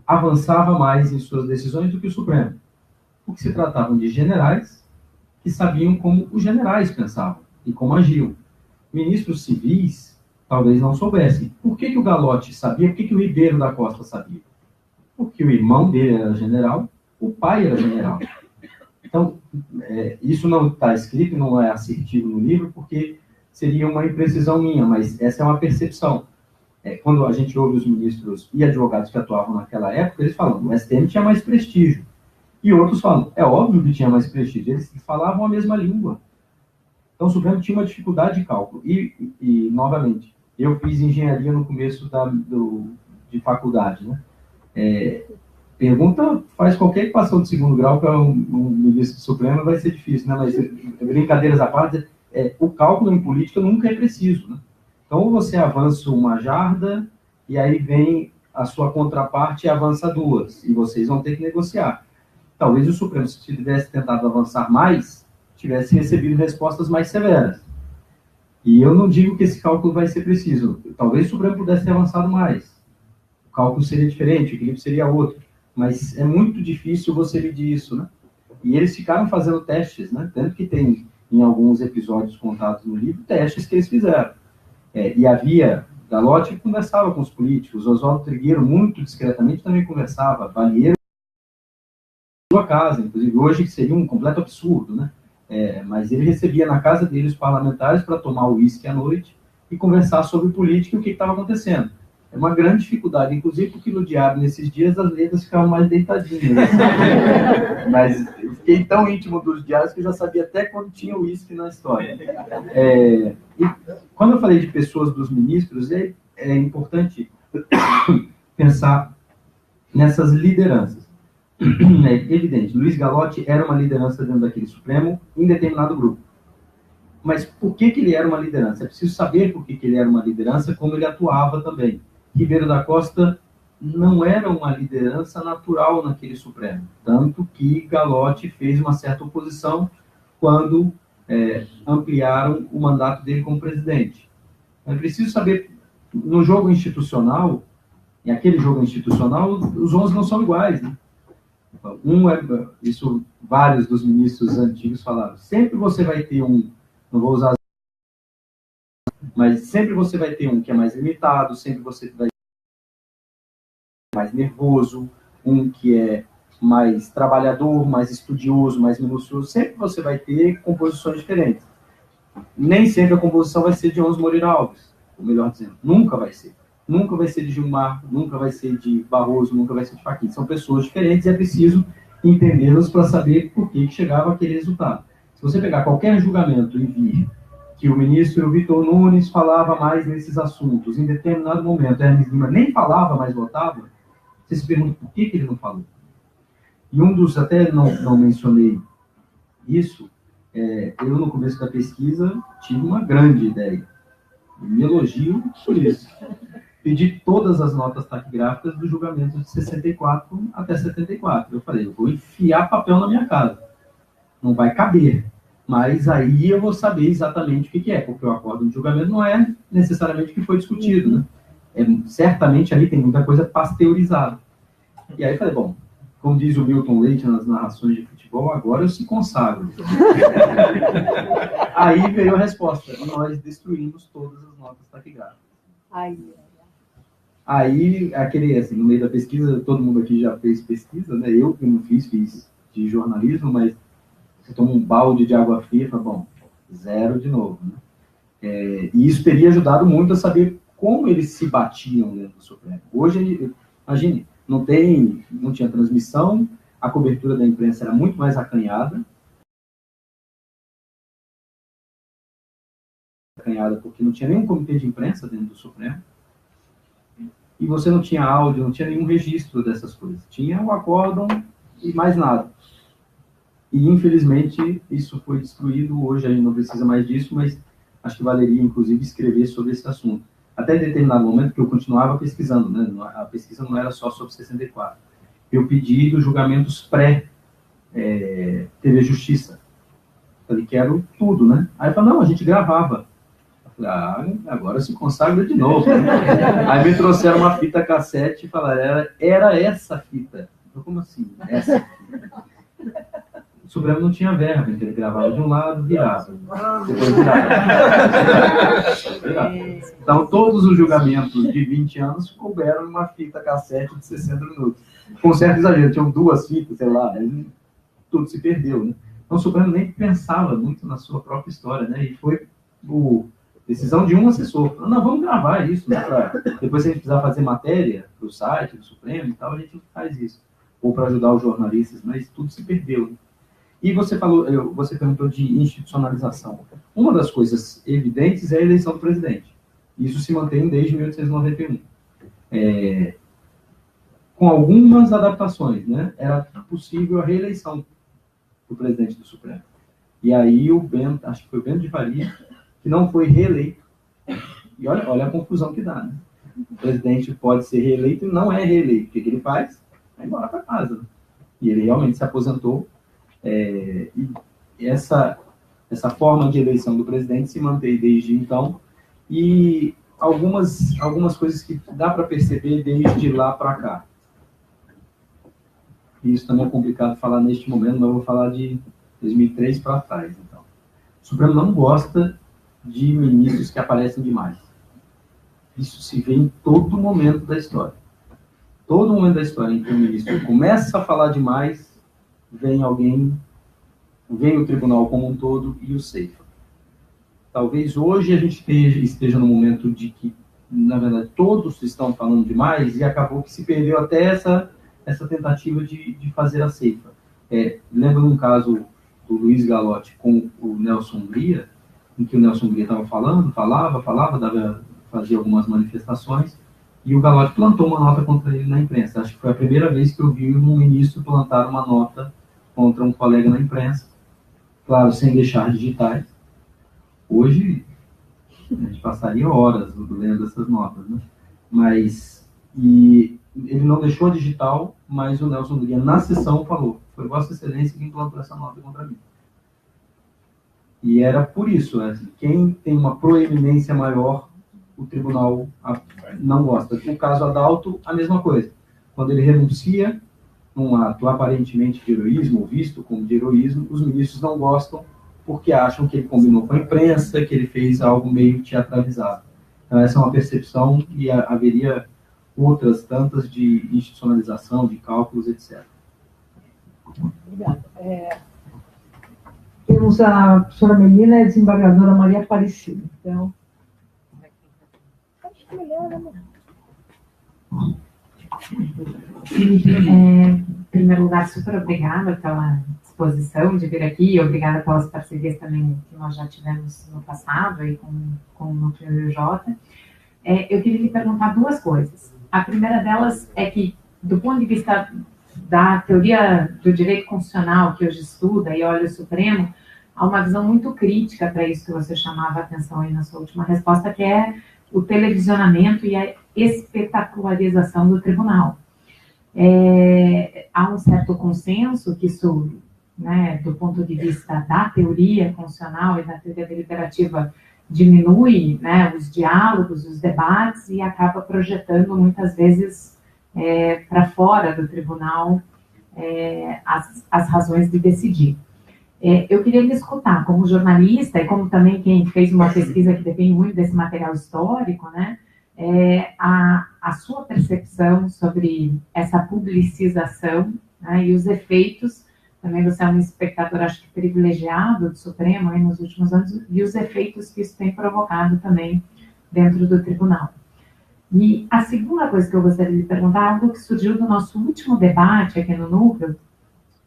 avançava mais em suas decisões do que o Supremo. Porque se tratavam de generais que sabiam como os generais pensavam e como agiam. Ministros civis talvez não soubessem. Por que o Galotti sabia? Por que o Ribeiro da Costa sabia? Porque o irmão dele era general, o pai era general. Então, isso não está escrito, não é assertivo no livro, porque seria uma imprecisão minha, mas essa é uma percepção. Quando a gente ouve os ministros e advogados que atuavam naquela época, eles falam, o STM tinha mais prestígio. E outros falam, é óbvio que tinha mais prestígio, eles falavam a mesma língua. Então, o Supremo tinha uma dificuldade de cálculo. E novamente, eu fiz engenharia no começo de faculdade, né? Pergunta, faz qualquer equação de segundo grau para um ministro do Supremo, vai ser difícil, né? Mas, brincadeiras à parte, o cálculo em política nunca é preciso, né? Então, você avança uma jarda, e aí vem a sua contraparte e avança duas, e vocês vão ter que negociar. Talvez o Supremo, se tivesse tentado avançar mais, tivesse recebido respostas mais severas. E eu não digo que esse cálculo vai ser preciso. Talvez o Supremo pudesse ter avançado mais. O cálculo seria diferente, o equilíbrio seria outro. Mas é muito difícil você medir isso, né? E eles ficaram fazendo testes, né? Tanto que tem, em alguns episódios contados no livro, testes que eles fizeram. E havia... Galotti conversava com os políticos, Oswaldo Trigueiro, muito discretamente, também conversava. Valheiro, sua casa, inclusive, hoje seria um completo absurdo, né? Mas ele recebia na casa dele os parlamentares para tomar uísque à noite e conversar sobre política e o que estava acontecendo. É uma grande dificuldade, inclusive porque no diário, nesses dias, as letras ficavam mais deitadinhas. Assim. Mas eu fiquei tão íntimo dos diários que eu já sabia até quando tinha uísque na história. E quando eu falei de pessoas dos ministros, é importante pensar nessas lideranças. É evidente, Luiz Galotti era uma liderança dentro daquele Supremo em determinado grupo. Mas por que ele era uma liderança? É preciso saber por que ele era uma liderança, como ele atuava também. Ribeiro da Costa não era uma liderança natural naquele Supremo, tanto que Galotti fez uma certa oposição quando ampliaram o mandato dele como presidente. É preciso saber, no jogo institucional, em aquele jogo institucional, os 11 não são iguais, né? Isso vários dos ministros antigos falaram, sempre você vai ter um, não vou usar, mas sempre você vai ter um que é mais limitado, sempre você vai ter mais nervoso, um que é mais trabalhador, mais estudioso, mais minucioso, sempre você vai ter composições diferentes. Nem sempre a composição vai ser de 11 Moreira Alves, ou melhor dizendo, nunca vai ser. Nunca vai ser de Gilmar, nunca vai ser de Barroso, nunca vai ser de Fachin. São pessoas diferentes e é preciso entendê-las para saber por que chegava aquele resultado. Se você pegar qualquer julgamento e vir que o ministro Vitor Nunes falava mais nesses assuntos, em determinado momento, Hermes Lima nem falava, mas votava, você se pergunta por que ele não falou. E um dos, até não mencionei isso, eu no começo da pesquisa tive uma grande ideia. Me elogio por isso. Pedi todas as notas taquigráficas do julgamento de 64 até 74. Eu falei, eu vou enfiar papel na minha casa. Não vai caber. Mas aí eu vou saber exatamente o que é, porque o acordo de julgamento não é necessariamente o que foi discutido, né? Certamente ali tem muita coisa pasteurizada. E aí eu falei, bom, como diz o Milton Leite nas narrações de futebol, agora eu se consagro. Aí veio a resposta, nós destruímos todas as notas taquigráficas. Aí, assim, no meio da pesquisa, todo mundo aqui já fez pesquisa, né? Eu que não fiz de jornalismo, mas você toma um balde de água fria e fala, bom, zero de novo, né? E isso teria ajudado muito a saber como eles se batiam dentro do Supremo. Hoje, imagine, não tinha transmissão, a cobertura da imprensa era muito mais acanhada porque não tinha nenhum comitê de imprensa dentro do Supremo, e você não tinha áudio, não tinha nenhum registro dessas coisas. Tinha o acórdão e mais nada. E, infelizmente, isso foi destruído. Hoje a gente não precisa mais disso, mas acho que valeria, inclusive, escrever sobre esse assunto. Até determinado momento que eu continuava pesquisando, né? A pesquisa não era só sobre 64. Eu pedi dos julgamentos pré-TV Justiça. Falei, quero tudo, né? Aí eu falei, não, a gente gravava. Eu falei, agora se consagra de novo. Aí me trouxeram uma fita cassete e falaram, era essa fita. Eu, como assim? Essa fita? O Supremo não tinha verba, então ele gravava de um lado, virava. Depois virava. Então, todos os julgamentos de 20 anos couberam numa fita cassete de 60 minutos. Com um certo exagero, tinham 2 fitas, sei lá, tudo se perdeu, né? Então, o Supremo nem pensava muito na sua própria história, né? E foi decisão de um assessor. Não, vamos gravar isso, né? Depois, se a gente precisar fazer matéria para o site do Supremo e tal, a gente faz isso. Ou para ajudar os jornalistas, mas tudo se perdeu, né? E você perguntou de institucionalização. Uma das coisas evidentes é a eleição do presidente. Isso se mantém desde 1891. Com algumas adaptações, né? Era possível a reeleição do presidente do Supremo. E aí acho que foi o Bento de Faria, que não foi reeleito. E olha a confusão que dá, né? O presidente pode ser reeleito e não é reeleito. O que ele faz? Vai embora para casa. Né? E ele realmente se aposentou. E essa forma de eleição do presidente se mantém desde então, e algumas coisas que dá para perceber desde lá para cá. e isso também é complicado falar neste momento, mas eu vou falar de 2003 para trás. Então, o Supremo não gosta de ministros que aparecem demais. Isso se vê em todo momento da história. Todo momento da história em que o ministro começa a falar demais, vem o tribunal como um todo e o ceifa. Talvez hoje a gente esteja no momento de que, na verdade, todos estão falando demais e acabou que se perdeu até essa tentativa de fazer a ceifa. Lembro um caso do Luiz Gallotti com o Nelson Hungria, em que o Nelson Hungria estava falava, fazia algumas manifestações, e o Gallotti plantou uma nota contra ele na imprensa. Acho que foi a primeira vez que eu vi um ministro plantar uma nota contra um colega na imprensa, claro, sem deixar digitais. Hoje, a gente passaria horas lendo essas notas, né? Mas, e ele não deixou a digital, mas o Nelson Hungria, na sessão, falou: foi Vossa Excelência que implantou essa nota contra mim. E era por isso, assim, quem tem uma proeminência maior, o tribunal não gosta. No caso Adalto, a mesma coisa. Quando ele renuncia num ato aparentemente de heroísmo, ou visto como de heroísmo, os ministros não gostam porque acham que ele combinou com a imprensa, que ele fez algo meio teatralizado. Então, essa é uma percepção e haveria outras tantas de institucionalização, de cálculos, etc. Obrigada. Temos a professora Melina e a desembargadora Maria Aparecida. Então, acho que melhor, né? Em primeiro lugar, super obrigada pela disposição de vir aqui, e obrigada pelas parcerias também que nós já tivemos no passado aí com o Núcleo J. Eu queria lhe perguntar duas coisas. A primeira delas é que, do ponto de vista da teoria do direito constitucional que hoje estuda e olha o Supremo, há uma visão muito crítica para isso que você chamava a atenção aí na sua última resposta, que é o televisionamento e a espetacularização do tribunal. Há um certo consenso que isso, né, do ponto de vista da teoria constitucional e da teoria deliberativa, diminui, né, os diálogos, os debates, e acaba projetando muitas vezes para fora do tribunal as razões de decidir. Eu queria lhe escutar, como jornalista e como também quem fez uma pesquisa que depende muito desse material histórico, né, a sua percepção sobre essa publicização, né, e os efeitos. Também você é um espectador, acho que privilegiado do Supremo aí nos últimos anos, e os efeitos que isso tem provocado também dentro do tribunal. E a segunda coisa que eu gostaria de perguntar é algo que surgiu do nosso último debate aqui no Núcleo,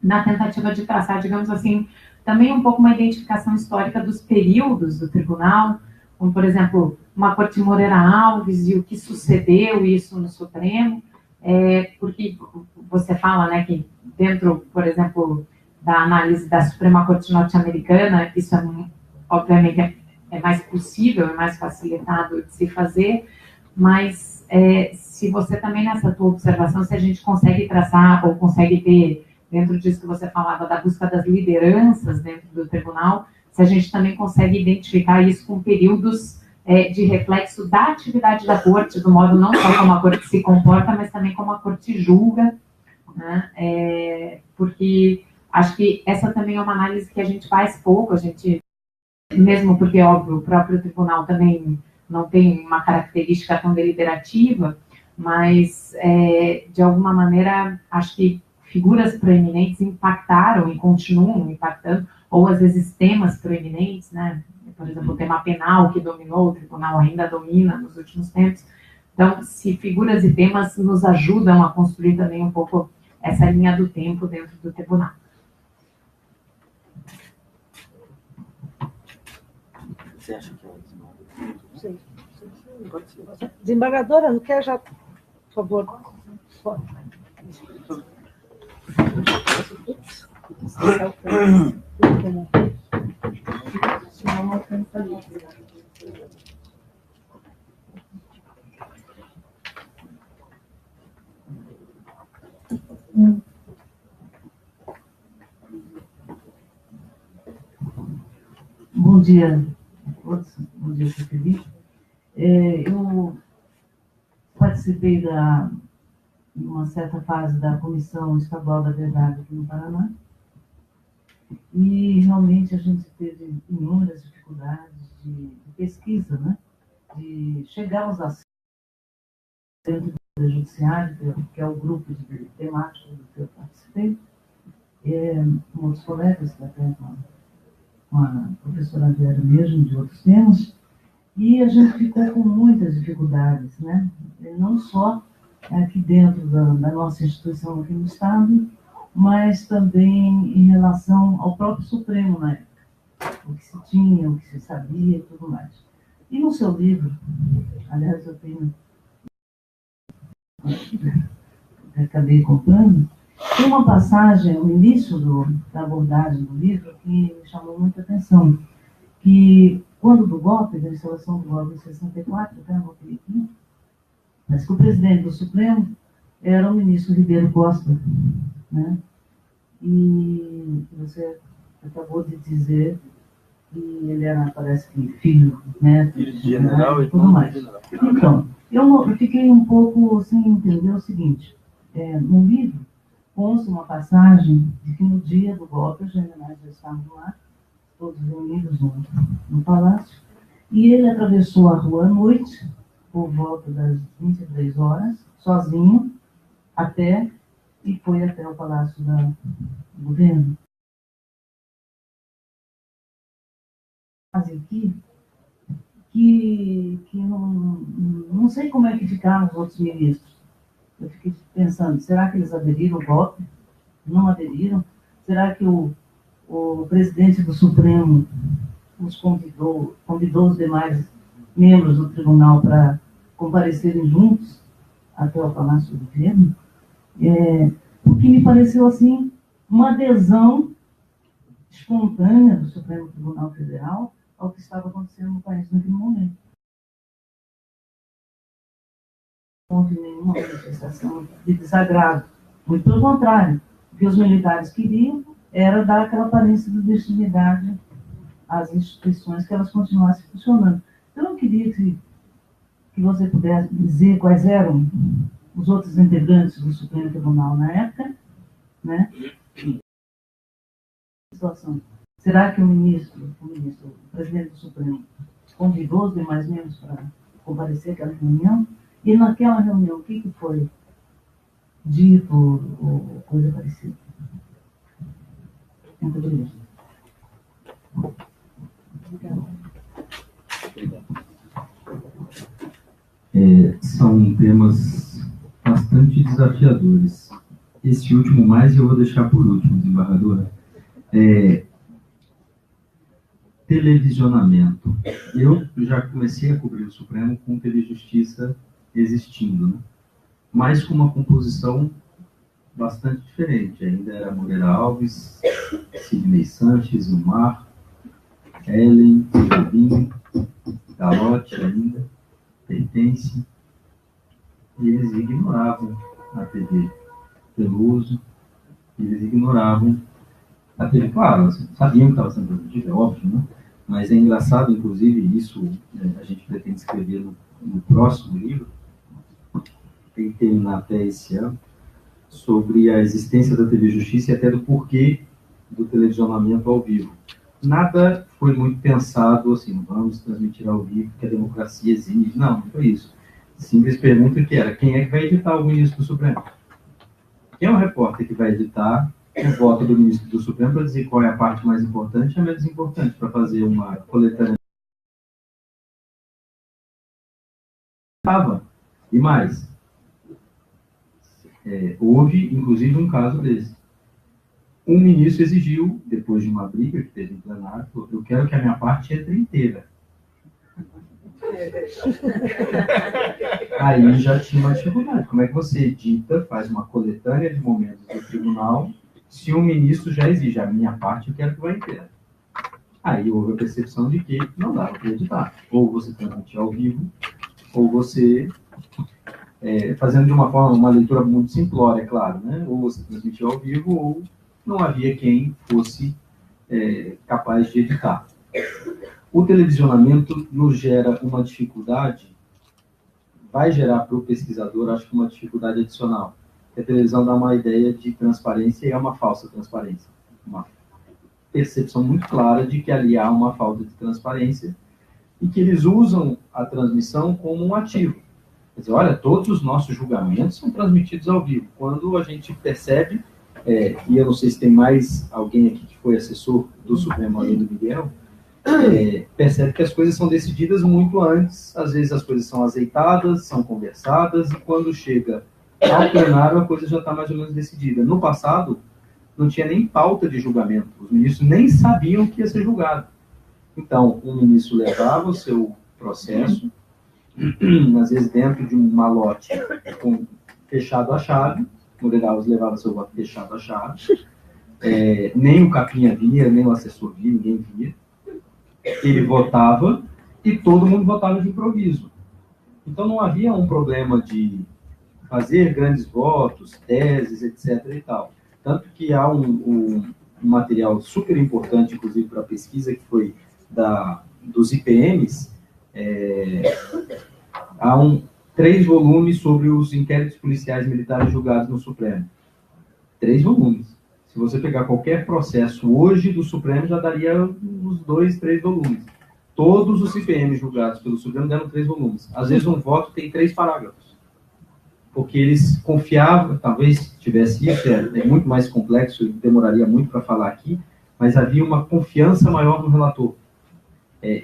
na tentativa de traçar, digamos assim, também um pouco uma identificação histórica dos períodos do tribunal, como, por exemplo, uma Corte Moreira Alves e o que sucedeu isso no Supremo, porque você fala, né, que dentro, por exemplo, da análise da Suprema Corte Norte-Americana, isso obviamente é mais possível, é mais facilitado de se fazer, mas se você também, nessa tua observação, se a gente consegue traçar ou consegue ter, dentro disso que você falava, da busca das lideranças dentro do tribunal, se a gente também consegue identificar isso com períodos de reflexo da atividade da corte, do modo não só como a corte se comporta, mas também como a corte julga, né? Porque acho que essa também é uma análise que a gente faz pouco, a gente, mesmo porque, óbvio, o próprio tribunal também não tem uma característica tão deliberativa, mas, de alguma maneira, acho que figuras proeminentes impactaram e continuam impactando, ou às vezes temas proeminentes, né? Por exemplo, o tema penal que dominou, o tribunal ainda domina nos últimos tempos. Então, se figuras e temas nos ajudam a construir também um pouco essa linha do tempo dentro do tribunal. Você acha que é o Sim. Desembargadora, não quer já, por favor? Bom dia a todos, bom dia, presidente. Eu participei da em uma certa fase da Comissão Estadual da Verdade aqui no Paraná. E realmente a gente teve inúmeras dificuldades de pesquisa, né? De chegar aos assuntos dentro do Poder Judiciário, que é o grupo de temática do que eu participei, com outros colegas, até com a professora Vera mesmo, de outros temas, e a gente ficou com muitas dificuldades, né? Não só aqui dentro da nossa instituição aqui no Estado, mas também em relação ao próprio Supremo na época, o que se tinha, o que se sabia e tudo mais. E no seu livro, aliás, eu tenho, acabei comprando, tem uma passagem, no início da abordagem do livro, que me chamou muita atenção, que quando do golpe, da instalação do golpe em 64, até anotei aqui, mas que o presidente do Supremo era o ministro Ribeiro Costa, né? E você acabou de dizer que ele era, parece que, filho, neto, Filho de general e tudo mais. Então, eu fiquei um pouco sem entender o seguinte, no livro consta uma passagem de que no dia do golpe os generais já estavam lá, todos reunidos no palácio, e ele atravessou a rua à noite, por volta das 23 horas, sozinho, e foi até o Palácio do Governo. Aqui, que não sei como é que ficaram os outros ministros. Eu fiquei pensando, será que eles aderiram ao golpe? Não aderiram? Será que o presidente do Supremo os convidou os demais membros do tribunal para comparecerem juntos até o Palácio do Governo? Porque me pareceu, assim, uma adesão espontânea do Supremo Tribunal Federal ao que estava acontecendo no país naquele momento. Não houve nenhuma manifestação de desagrado. Muito pelo contrário, o que os militares queriam era dar aquela aparência de legitimidade às instituições, que elas continuassem funcionando. Eu não queria que você pudesse dizer quais eram os outros integrantes do Supremo Tribunal na época, né? Situação. Será que o presidente do Supremo convidou os demais membros para comparecer àquela reunião? E naquela reunião, o que foi dito ou coisa parecida? Muito obrigada. São temas bastante desafiadores. Esse último mais eu vou deixar por último, desembargadora. Televisionamento. Eu já comecei a cobrir o Supremo com Telejustiça existindo, né? Mas com uma composição bastante diferente. Ainda era Moreira Alves, Sidney Sanches, Gilmar, Ellen, Jobim, Galotti ainda, Pertence. E eles ignoravam a TV Veloso, eles ignoravam a TV, claro, sabiam que estava sendo transmitida, é óbvio, né? Mas é engraçado, inclusive, isso a gente pretende escrever no próximo livro, tem que terminar até esse ano, sobre a existência da TV Justiça e até do porquê do televisionamento ao vivo. Nada foi muito pensado assim, vamos transmitir ao vivo, que a democracia exige. Não foi isso. Simples pergunta que era, quem é que vai editar o ministro do Supremo? Quem é o repórter que vai editar o voto do ministro do Supremo para dizer qual é a parte mais importante e a menos importante, para fazer uma coletânea? E mais, houve, inclusive, um caso desse. Um ministro exigiu, depois de uma briga que teve em plenário, falou, eu quero que a minha parte entre inteira. Aí já tinha uma dificuldade. Como é que você edita, faz uma coletânea de momentos do tribunal, se o ministro já exige a minha parte, eu quero que vá inteira? Aí houve a percepção de que não dava para editar. Ou você transmitia ao vivo, ou você, fazendo de uma forma, uma leitura muito simplória, é claro, né? Ou você transmitia ao vivo, ou não havia quem fosse capaz de editar. O televisionamento nos gera uma dificuldade, vai gerar para o pesquisador, acho que uma dificuldade adicional, que a televisão dá uma ideia de transparência e é uma falsa transparência. Uma percepção muito clara de que ali há uma falta de transparência e que eles usam a transmissão como um ativo. Quer dizer, olha, todos os nossos julgamentos são transmitidos ao vivo. Quando a gente percebe, e eu não sei se tem mais alguém aqui que foi assessor do Supremo além do Miguel, percebe que as coisas são decididas muito antes, às vezes as coisas são azeitadas, são conversadas, e quando chega ao plenário a coisa já está mais ou menos decidida. No passado, não tinha nem pauta de julgamento, os ministros nem sabiam que ia ser julgado. Então, o ministro levava o seu processo, às vezes dentro de um malote fechado a chave, o Moreiraus levava seu voto fechado a chave, nem o Capinha via, nem o assessor via, ninguém via. Ele votava e todo mundo votava de improviso. Então não havia um problema de fazer grandes votos, teses, etc. e tal. Tanto que há um material super importante, inclusive para a pesquisa, que foi dos IPMs, há 3 volumes sobre os inquéritos policiais militares julgados no Supremo. 3 volumes. Se você pegar qualquer processo hoje do Supremo, já daria uns 2, 3 volumes. Todos os IPMs julgados pelo Supremo deram 3 volumes. Às vezes um voto tem 3 parágrafos. Porque eles confiavam, talvez tivesse isso, é muito mais complexo, demoraria muito para falar aqui, mas havia uma confiança maior no relator.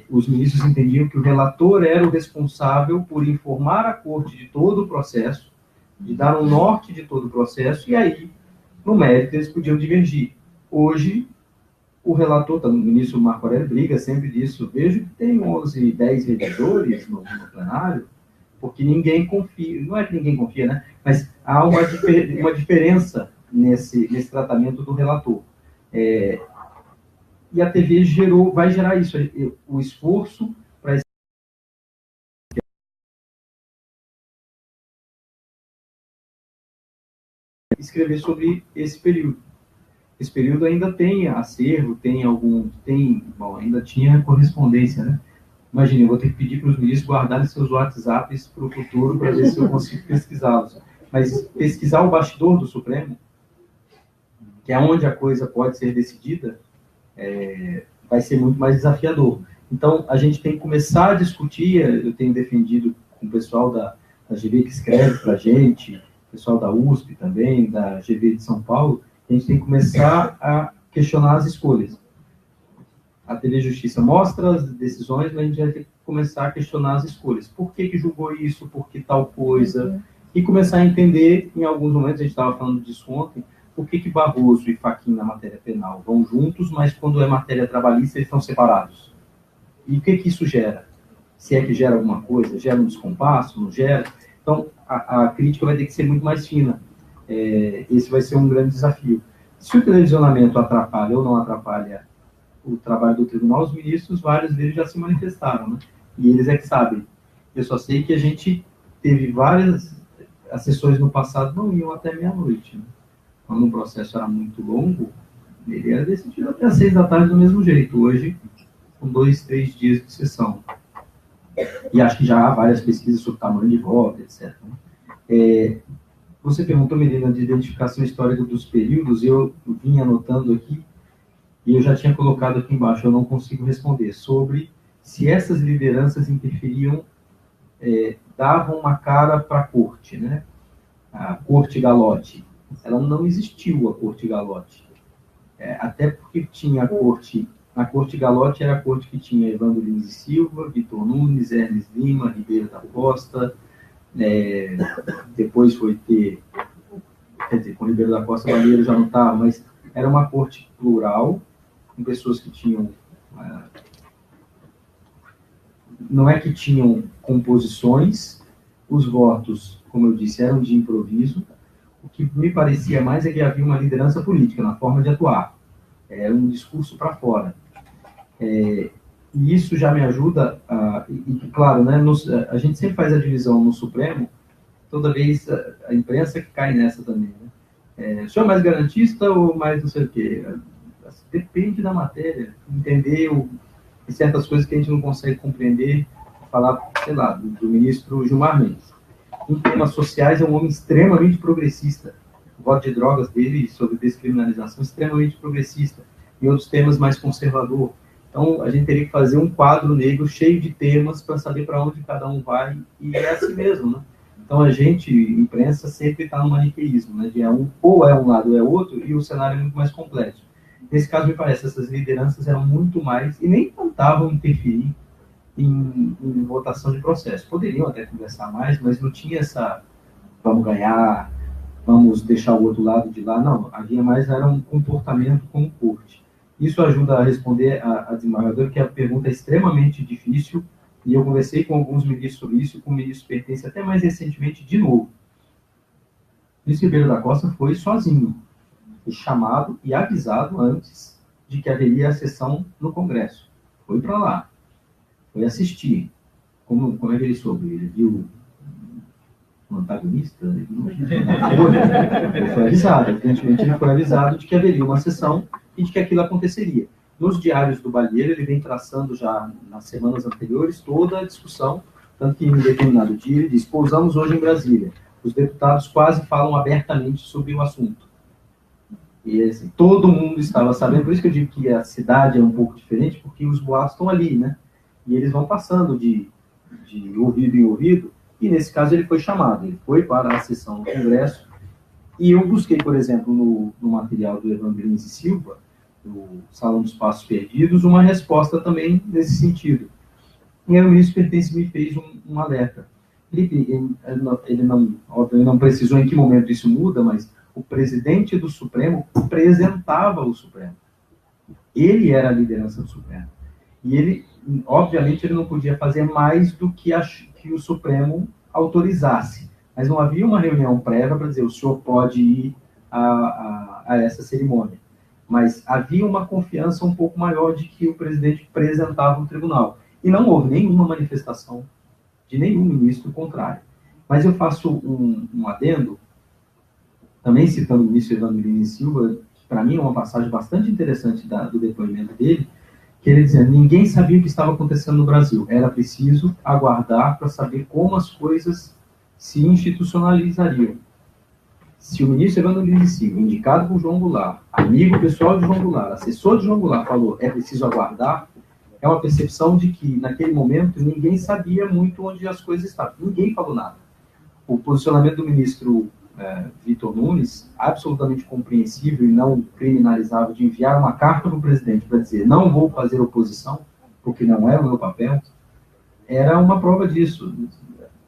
Os ministros entendiam que o relator era o responsável por informar a corte de todo o processo, de dar um norte de todo o processo, e aí, no mérito, eles podiam divergir. Hoje, o relator, o ministro Marco Aurélio briga sempre disso, vejo que tem 11, 10 revisores no plenário, porque ninguém confia, não é que ninguém confia, né? Mas há uma diferença nesse tratamento do relator. E a TV vai gerar isso, o esforço para escrever sobre esse período. Esse período ainda tem acervo, ainda tinha correspondência, né? Imagina, eu vou ter que pedir para os ministros guardarem seus WhatsApps para o futuro para ver se eu consigo pesquisá-los. Mas pesquisar o bastidor do Supremo, que é onde a coisa pode ser decidida, vai ser muito mais desafiador. Então, a gente tem que começar a discutir, eu tenho defendido com o pessoal da GV que escreve para a gente, o pessoal da USP também, da GV de São Paulo, a gente tem que começar a questionar as escolhas. A TV Justiça mostra as decisões, mas a gente vai ter que começar a questionar as escolhas. Por que julgou isso? Por que tal coisa? E começar a entender, em alguns momentos, a gente estava falando disso ontem, por que Barroso e Fachin na matéria penal vão juntos, mas quando é matéria trabalhista eles estão separados? E o que isso gera? Se é que gera alguma coisa? Gera um descompasso? Não gera? Então, a crítica vai ter que ser muito mais fina. Esse vai ser um grande desafio. Se o televisionamento atrapalha ou não atrapalha o trabalho do tribunal, os ministros várias vezes já se manifestaram, né? E eles é que sabem. Eu só sei que a gente teve várias sessões no passado, não iam até meia-noite, né? Quando o processo era muito longo, ele era decidido até às 6 da tarde do mesmo jeito. Hoje, com 2, 3 dias de sessão. E acho que já há várias pesquisas sobre tamanho de voto, etc. Você perguntou, Melina, de identificação histórica dos períodos, eu vim anotando aqui, e eu já tinha colocado aqui embaixo, eu não consigo responder, sobre se essas lideranças interferiam, davam uma cara para a corte, né? A corte galote. Ela não existiu, a corte galote. Até porque tinha a corte galote era a corte que tinha Evandro Lins e Silva, Vitor Nunes, Hermes Lima, Ribeiro da Costa, depois foi ter, quer dizer, com Ribeiro da Costa, Valheiro já não estava, mas era uma corte plural, com pessoas que tinham, não é que tinham composições, os votos, como eu disse, eram de improviso. O que me parecia mais é que havia uma liderança política na forma de atuar. Era um discurso para fora. E isso já me ajuda, claro, né, a gente sempre faz a divisão no Supremo, toda vez a imprensa que cai nessa também. Né? O senhor é mais garantista ou mais não sei o quê? Depende da matéria, entender certas coisas que a gente não consegue compreender, falar, sei lá, do ministro Gilmar Mendes. Em temas sociais é um homem extremamente progressista. voto de drogas dele sobre descriminalização extremamente progressista, e outros temas mais conservador. Então, a gente teria que fazer um quadro negro cheio de temas para saber para onde cada um vai, e é assim mesmo, né? Então, a gente, imprensa, sempre está no maniqueísmo, né? De ou é um lado ou é outro, e o cenário é muito mais complexo. Nesse caso, me parece, essas lideranças eram muito mais, e nem tentavam interferir em votação de processo. Poderiam até conversar mais, mas não tinha essa, vamos ganhar, vamos deixar o outro lado de lá. Não, havia mais, era um comportamento como corte. Isso ajuda a responder a desembargadora, que a pergunta é extremamente difícil, e eu conversei com alguns ministros sobre isso, com o ministro Pertence até mais recentemente, de novo. O ministro Ribeiro da Costa foi sozinho, foi chamado e avisado antes de que haveria a sessão no Congresso. Foi para lá, foi assistir. Como é que ele soube? Ele viu um antagonista? Ele foi avisado, evidentemente ele foi avisado de que haveria uma sessão e de que aquilo aconteceria. Nos diários do Balieiro, ele vem traçando já nas semanas anteriores toda a discussão, tanto que em determinado dia ele diz: pousamos hoje em Brasília. Os deputados quase falam abertamente sobre o assunto. E assim, todo mundo estava sabendo, por isso que eu digo que a cidade é um pouco diferente, porque os boatos estão ali, né? E eles vão passando de ouvido em ouvido, e nesse caso ele foi chamado, ele foi para a sessão do Congresso, e eu busquei, por exemplo, no material do Evandro Lins e Silva, do Salão dos Passos Perdidos, uma resposta também nesse sentido. E aí o ministro Pertence me fez um alerta. Ele não, obviamente, não precisou em que momento isso muda, mas o presidente do Supremo representava o Supremo. Ele era a liderança do Supremo. E ele, obviamente, ele não podia fazer mais do que o Supremo autorizasse. Mas não havia uma reunião prévia para dizer: o senhor pode ir a essa cerimônia. Mas havia uma confiança um pouco maior de que o presidente representava o tribunal. E não houve nenhuma manifestação de nenhum ministro contrário. Mas eu faço um adendo, também citando o ministro Evandro Lins e Silva, que para mim é uma passagem bastante interessante do depoimento dele, que ele dizia: ninguém sabia o que estava acontecendo no Brasil. Era preciso aguardar para saber como as coisas se institucionalizariam. Se o ministro Evandro Lins e Silva, indicado por João Goulart, amigo pessoal de João Goulart, assessor de João Goulart, falou: é preciso aguardar, é uma percepção de que, naquele momento, ninguém sabia muito onde as coisas estavam. Ninguém falou nada. O posicionamento do ministro Vitor Nunes, absolutamente compreensível e não criminalizável, de enviar uma carta para o presidente para dizer: não vou fazer oposição, porque não é o meu papel, era uma prova disso.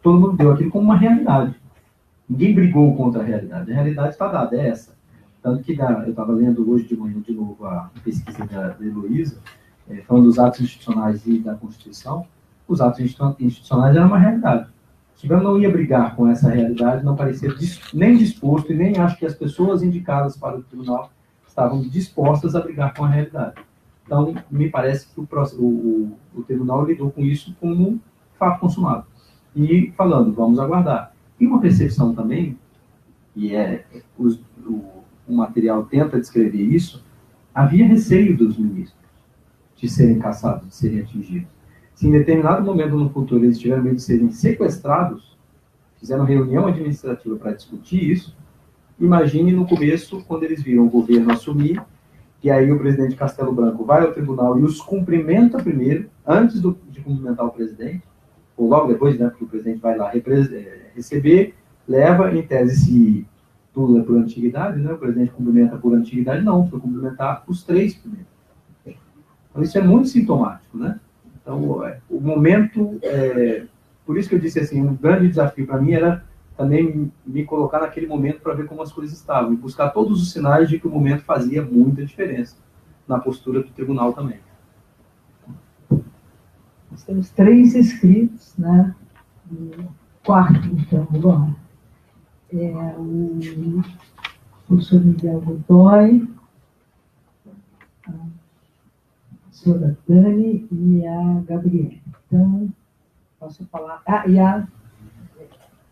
Todo mundo deu aquilo como uma realidade. Ninguém brigou contra a realidade está dada, é essa. Tanto que eu estava lendo hoje de manhã de novo a pesquisa da Heloísa, falando dos atos institucionais e da Constituição. Os atos institucionais eram uma realidade. O Supremo não ia brigar com essa realidade, não parecia nem disposto, e nem acho que as pessoas indicadas para o tribunal estavam dispostas a brigar com a realidade. Então, me parece que o tribunal lidou com isso como um fato consumado. E falando: vamos aguardar. E uma percepção também, e o material tenta descrever isso, havia receio dos ministros de serem caçados, de serem atingidos. Se em determinado momento no futuro eles tiveram medo de serem sequestrados, fizeram reunião administrativa para discutir isso, imagine no começo, quando eles viram o governo assumir, e aí o presidente Castelo Branco vai ao tribunal e os cumprimenta primeiro, antes de cumprimentar o presidente, ou logo depois, né, porque o presidente vai lá receber, leva, em tese, se tudo é por antiguidade, né, o presidente cumprimenta por antiguidade, não, foi cumprimentar os três primeiros. Então, isso é muito sintomático, né? Então, o momento, por isso que eu disse assim, um grande desafio para mim era também me colocar naquele momento para ver como as coisas estavam, e buscar todos os sinais de que o momento fazia muita diferença na postura do tribunal também. Nós temos 3 inscritos, né? O quarto, então, agora, o professor Miguel Godoy, a senhora Dani e a Gabriela. Então, posso falar.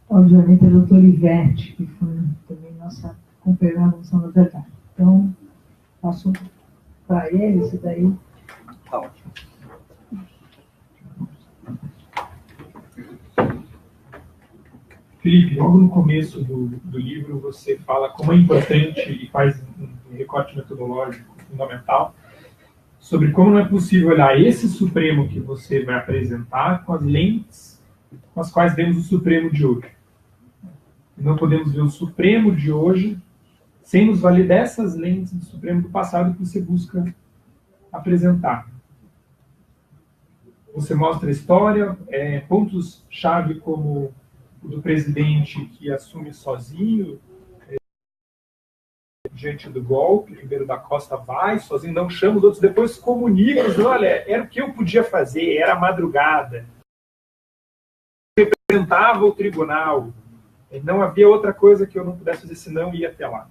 Obviamente, a doutora Ivete, que foi também nossa companheira na Comissão da Verdade. Então, passo para ele, isso daí. Tá ótimo. Felipe, logo no começo do livro você fala como é importante e faz um recorte metodológico fundamental sobre como não é possível olhar esse Supremo que você vai apresentar com as lentes com as quais vemos o Supremo de hoje. Não podemos ver o Supremo de hoje sem nos valer dessas lentes do Supremo do passado que você busca apresentar. Você mostra a história, pontos-chave como o do presidente que assume sozinho diante do golpe, Ribeiro da Costa vai sozinho, não chama os outros, depois comunica, diz, olha, era o que eu podia fazer, era madrugada. Representava o tribunal, não havia outra coisa que eu não pudesse fazer, senão ir até lá.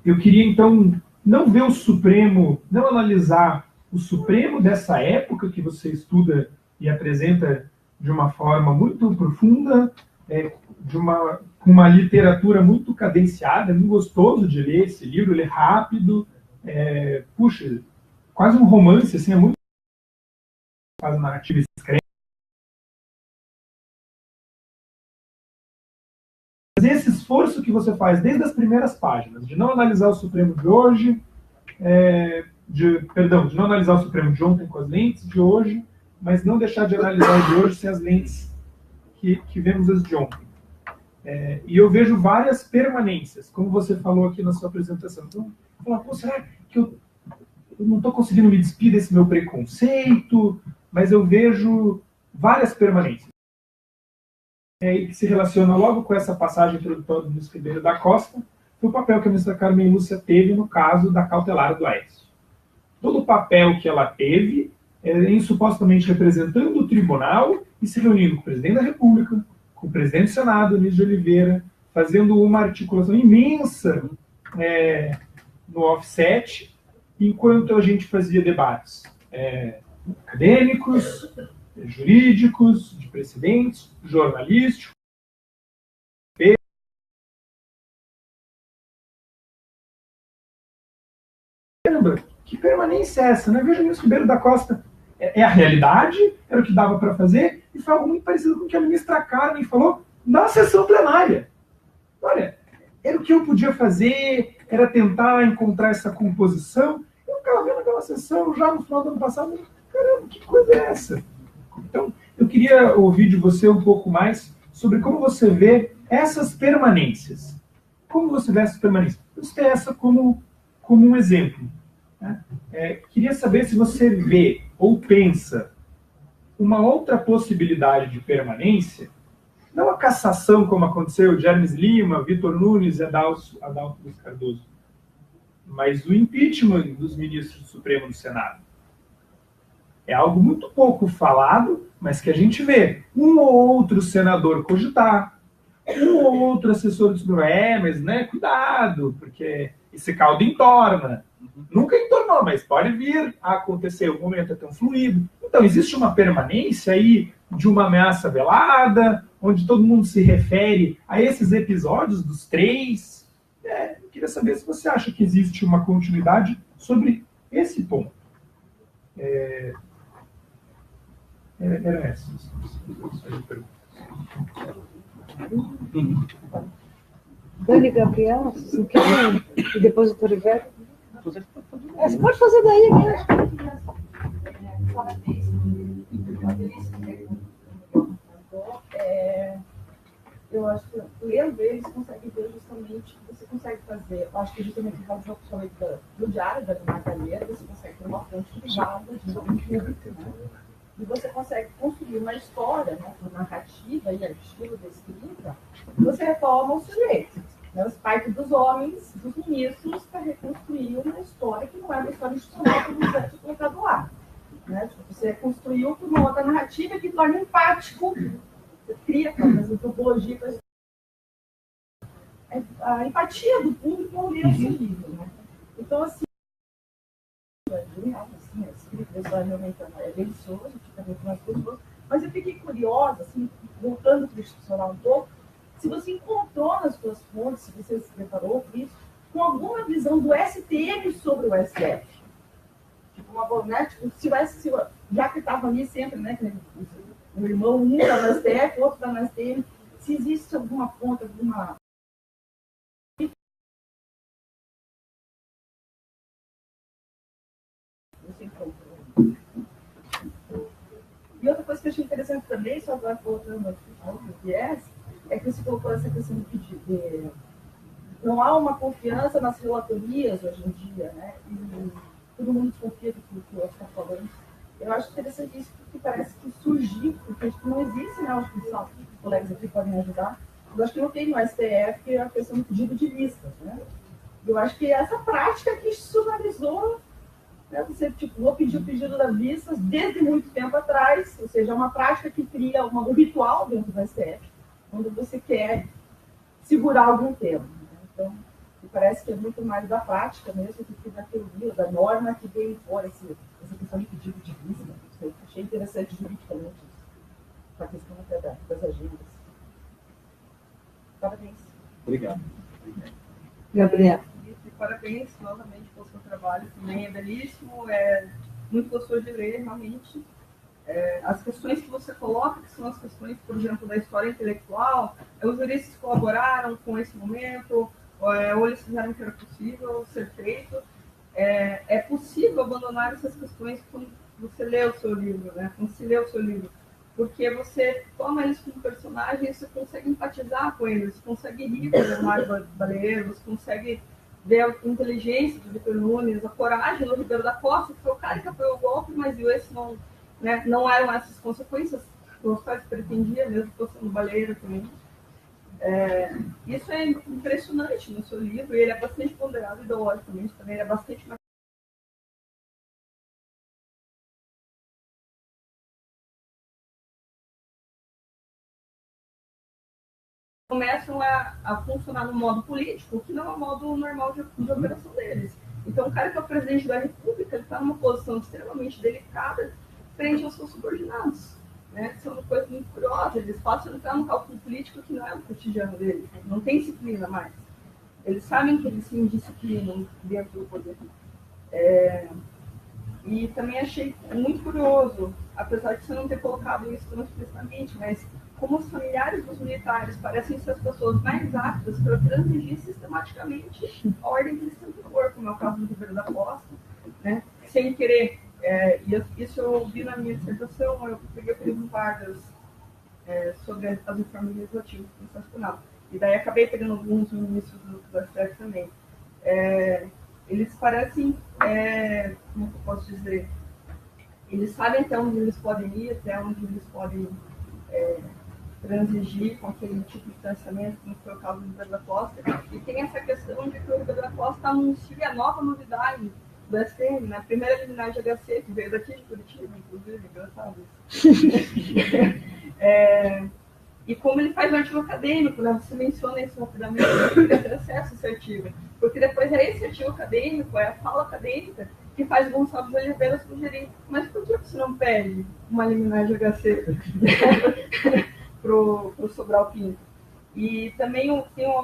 Eu queria, então, não ver o Supremo, não analisar o Supremo dessa época que você estuda e apresenta de uma forma muito profunda, com uma literatura muito cadenciada, é muito gostoso de ler esse livro, ele é rápido, puxa, quase um romance, assim, é muito quase narrativa escreve. Mas esse esforço que você faz desde as primeiras páginas, de não analisar o Supremo de hoje, de não analisar o Supremo de ontem com as lentes de hoje, mas não deixar de analisar o de hoje sem as lentes que vemos as de ontem. E eu vejo várias permanências, como você falou aqui na sua apresentação. Então, será que eu não estou conseguindo me despir desse meu preconceito? Mas eu vejo várias permanências. E que se relaciona logo com essa passagem introdutória do ministro Ribeiro da Costa, foi o papel que a ministra Carmen Lúcia teve no caso da cautelar do Aécio. Todo o papel que ela teve em supostamente representando o tribunal e se reunindo com o presidente da República, com o presidente do Senado, Anísio de Oliveira, fazendo uma articulação imensa no offset, enquanto a gente fazia debates acadêmicos, jurídicos, de precedentes, jornalísticos. Que permanência é essa? Né? Veja o ministro Ribeiro da Costa. É a realidade, era o que dava para fazer, e foi algo muito parecido com o que a ministra Carmen falou na sessão plenária. Olha, era o que eu podia fazer, era tentar encontrar essa composição. Eu ficava vendo aquela sessão já no final do ano passado, caramba, que coisa é essa? Então, eu queria ouvir de você um pouco mais sobre como você vê essas permanências. Como você vê essas permanências? Vamos ter essa como um exemplo. Né? Queria saber se você vê ou pensa uma outra possibilidade de permanência, não a cassação, como aconteceu de Hermes Lima, Vitor Nunes e Adalto Luz Cardoso, mas o impeachment dos ministros do Supremo do Senado. É algo muito pouco falado, mas que a gente vê. Um ou outro senador cogitar, um ou outro assessor do Supremo, mas cuidado, porque esse caldo entorna. Nunca entornou, mas pode vir a acontecer, o momento é tão fluido. Então, existe uma permanência aí de uma ameaça velada, onde todo mundo se refere a esses episódios dos 3. Eu queria saber se você acha que existe uma continuidade sobre esse ponto. Era essa. Dani Gabriel, se quer, e depois o Toriveto. Você pode fazer daí mesmo. Eu acho que lendo eles consegue ver justamente, você consegue fazer, eu acho que justamente por causa do diário da Magalhães, você consegue ter uma fonte privada de nome público, né? E você consegue construir uma história, né, uma narrativa e estilo da escrita, e você reforma o sujeito, né, os pais dos homens, dos ministros, para reconstruir uma história que não é uma história institucional como você tinha colocado lá. Né? Você construiu por uma outra narrativa que torna empático, você cria talvez antropologia, a empatia do público ao ler o seu livro. Né? Então, assim, a escrita realmente é deliciosa, fica muito mais gostoso, mas eu fiquei curiosa, assim, voltando para o institucional um pouco, se você encontrou nas suas fontes, se você se preparou para isso, com alguma visão do STM sobre o STF. Tipo, uma, né, tipo, já que estava ali sempre, né, um irmão, um está na STF, o outro está na STM. Se existe alguma ponta, alguma... E outra coisa que eu achei interessante também, só agora voltando ao viés, é que você colocou essa questão de pedir. Não há uma confiança nas relatorias hoje em dia, né? E todo mundo desconfia do que o outro está falando. Eu acho interessante isso, porque parece que surgiu, porque não existe, né? Acho que os colegas aqui podem ajudar. Eu acho que não tem no STF a questão do pedido de listas, né? Eu acho que essa prática que institucionalizou, né? Você, tipo, vou pedir o pedido das listas desde muito tempo atrás, ou seja, é uma prática que cria um ritual dentro do STF, quando você quer segurar algum tema. Né? Então, me parece que é muito mais da prática mesmo do que da teoria, da norma que veio fora essa questão de pedido de lista. Eu achei interessante juridicamente isso, a questão até das agendas. Parabéns. Obrigado. Gabriela. E parabéns novamente pelo seu trabalho, também é belíssimo, é muito gostoso de ler, realmente. As questões que você coloca, que são as questões, por exemplo, da história intelectual, os juristas colaboraram com esse momento, ou eles fizeram o que era possível ser feito. É possível abandonar essas questões quando você lê o seu livro, né? Quando se lê o seu livro, porque você toma eles como personagem e você consegue empatizar com eles, você consegue rir com o Mário Baleiro, você consegue ver a inteligência do Vitor Nunes, a coragem do Ribeiro da Costa, que foi o cara que apoiou o golpe, mas esse não, né, não eram essas consequências que os pais pretendiam, mesmo que fosse no Baleiro também. Isso é impressionante no seu livro, e ele é bastante ponderado ideologicamente também, ele é bastante mais... Começam a funcionar no modo político, que não é o modo normal de operação deles. Então, o cara que é o presidente da República, ele está numa posição extremamente delicada frente aos seus subordinados. Né? Isso é uma coisa muito curiosa, eles passam a entrar no cálculo político que não é o cotidiano deles, não tem disciplina mais. Eles sabem que eles se indisciplinam dentro do poder. E também achei muito curioso, apesar de você não ter colocado isso tão explicitamente, mas como os familiares dos militares parecem ser as pessoas mais aptas para transigir sistematicamente a ordem que eles têm no corpo, como é o caso do Ribeiro da Costa, né? Sem querer. Isso eu vi na minha dissertação, eu peguei o Primo Vargas sobre as reformas legislativas do processo penal. E daí acabei pegando alguns ministros do STF também. Eles parecem, como eu posso dizer, eles sabem até onde eles podem ir, até onde eles podem transigir com aquele tipo de pensamento, como foi o caso do Ribeiro da Costa. E tem essa questão de que o Ribeiro da Costa anuncia a nova novidade do STM, né? A primeira liminar de HC, que veio daqui de Curitiba, inclusive, engraçado isso. E como ele faz um artigo acadêmico, né? Você menciona isso rapidamente, eu queria ter acesso a esse artigo, porque depois é esse artigo acadêmico, é a fala acadêmica, que faz Gonçalves Oliveira sugerir, mas por que você não pede uma liminar de HC para o Sobral Pinto? E também tem o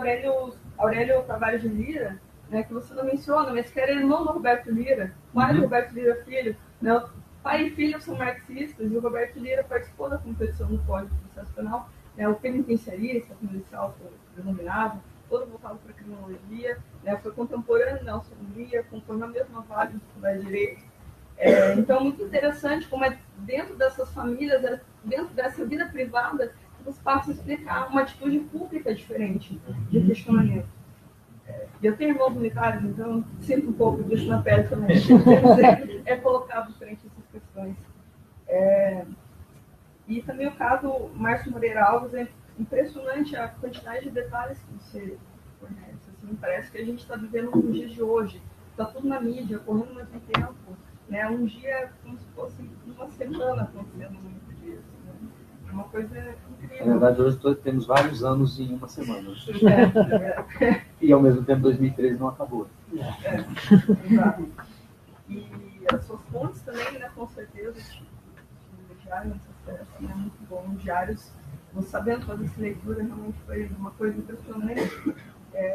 Aurélio Tavares de Lira, né, que você não menciona, mas que era irmão do Roberto Lira, pai do Roberto Lira Filho, né? O pai e filho são marxistas, e o Roberto Lira participou da competição do Código de Processo Penal, né? O penitenciarista, como ele se autodenominava, todo voltado para a criminologia, né? Foi contemporâneo de Nelson Hungria, compõe na mesma vaga de Faculdade de Direito. Então, é muito interessante como dentro dessas famílias, dentro dessa vida privada, que você passa a explicar uma atitude pública diferente de questionamento. Eu tenho irmãos militares, então sinto um pouco disso na pele também. É colocado frente a essas questões. E também o caso Márcio Moreira Alves, é impressionante a quantidade de detalhes que você fornece. Assim, parece que a gente está vivendo nos dias de hoje. Está tudo na mídia, correndo ao mesmo tempo. Né? Um dia como se fosse uma semana acontecendo muito disso. Né? É uma coisa incrível. Na verdade, hoje temos vários anos em uma semana. E ao mesmo tempo 2013 não acabou. Exato. E as suas fontes também, né, com certeza, o diário, assim, é muito bom. Os diários, você sabendo fazer essa leitura, realmente foi uma coisa impressionante.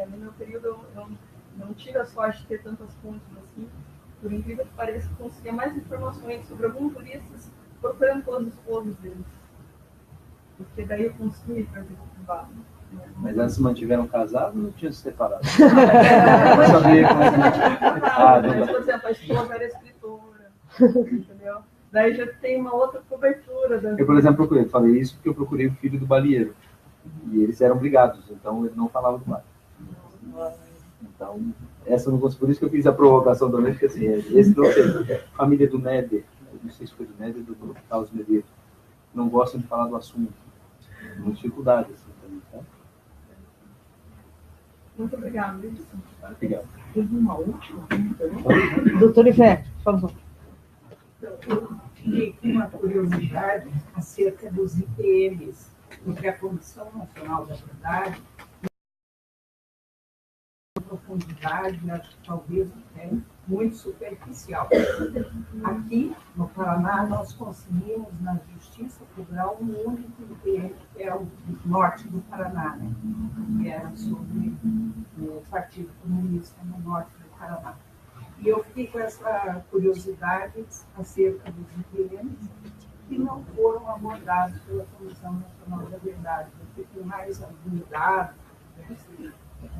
No meu período, eu não tive a sorte de ter tantas fontes assim. Por incrível que pareça, conseguia mais informações sobre alguns juristas procurando pelas esposas deles. porque daí eu consegui trazer para o privado. Mas elas se mantiveram casadas ou não tinham se separado? Eu sabia como é que... Por exemplo, a esposa era escritora, entendeu? Daí já tem uma outra cobertura. Eu, por exemplo, falei isso porque eu procurei o filho do balieiro. E eles eram brigados, então ele não falava do pai. Então, essa eu não consigo, por isso que eu fiz a provocação também, porque assim, esse não sei, família do Néder, não sei se foi do Néder ou do Carlos Medeiros, não gostam de falar do assunto. Uma dificuldade, assim, também, tá? Muito obrigada. Obrigado. Teve uma última pergunta, né? Doutor Ivete, por favor. Eu fiquei com uma curiosidade acerca dos IPMs, porque a Comissão Nacional da Verdade, profundidade, acho que talvez até muito superficial. Aqui, no Paraná, nós conseguimos, na Justiça Federal, um único IPM, que é o norte do Paraná, né? Que era sobre o Partido Comunista no norte do Paraná. E eu fiquei com essa curiosidade acerca dos IPMs que não foram abordados pela Comissão Nacional da Verdade. Eu fiquei mais habilitado,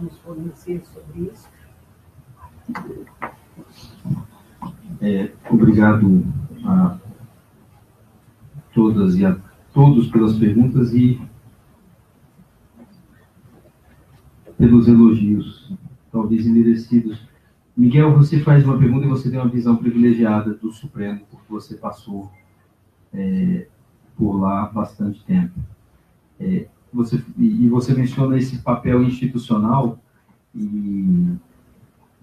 nos fornecer sobre isso. Obrigado a todas e a todos pelas perguntas e pelos elogios, talvez imerecidos. Miguel, você faz uma pergunta e você tem uma visão privilegiada do Supremo, porque você passou por lá há bastante tempo. Você menciona esse papel institucional e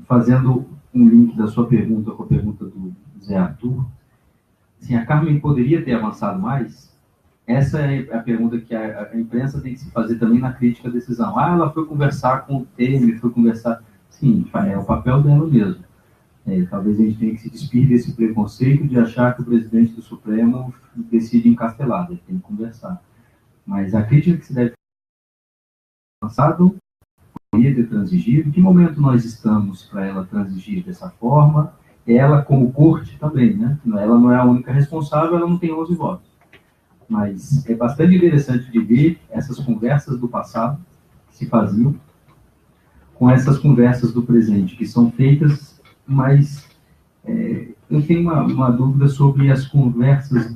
fazendo um link da sua pergunta com a pergunta do Zé Arthur, assim, a Carmen poderia ter avançado mais? Essa é a pergunta que a imprensa tem que se fazer também na crítica à decisão. Ela foi conversar com o Temer, foi conversar... Sim, é o papel dela mesmo. Talvez a gente tenha que se despir desse preconceito de achar que o presidente do Supremo decide encastelado, ele tem que conversar. Mas a crítica que se deve avançado, poderia ter transigido. Em que momento nós estamos para ela transigir dessa forma? Ela, como corte, também, né? Ela não é a única responsável, ela não tem 11 votos. Mas é bastante interessante de ver essas conversas do passado que se faziam com essas conversas do presente, que são feitas, mas eu tenho uma dúvida sobre as conversas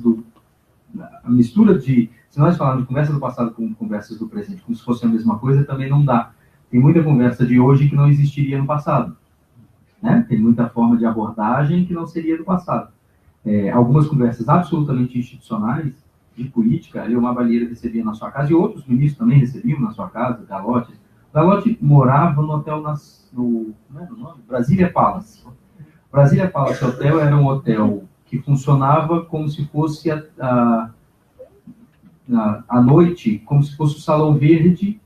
a mistura de... Se nós falarmos de conversa do passado com conversas do presente, como se fosse a mesma coisa, também não dá. Tem muita conversa de hoje que não existiria no passado. Né? Tem muita forma de abordagem que não seria do passado. Algumas conversas absolutamente institucionais, de política, Leomar Balieiro recebia na sua casa, e outros ministros também recebiam na sua casa, Galotti. Galotti morava no hotel, como é o nome? Brasília Palace. Brasília Palace Hotel era um hotel que funcionava como se fosse à noite, como se fosse o Salão Verde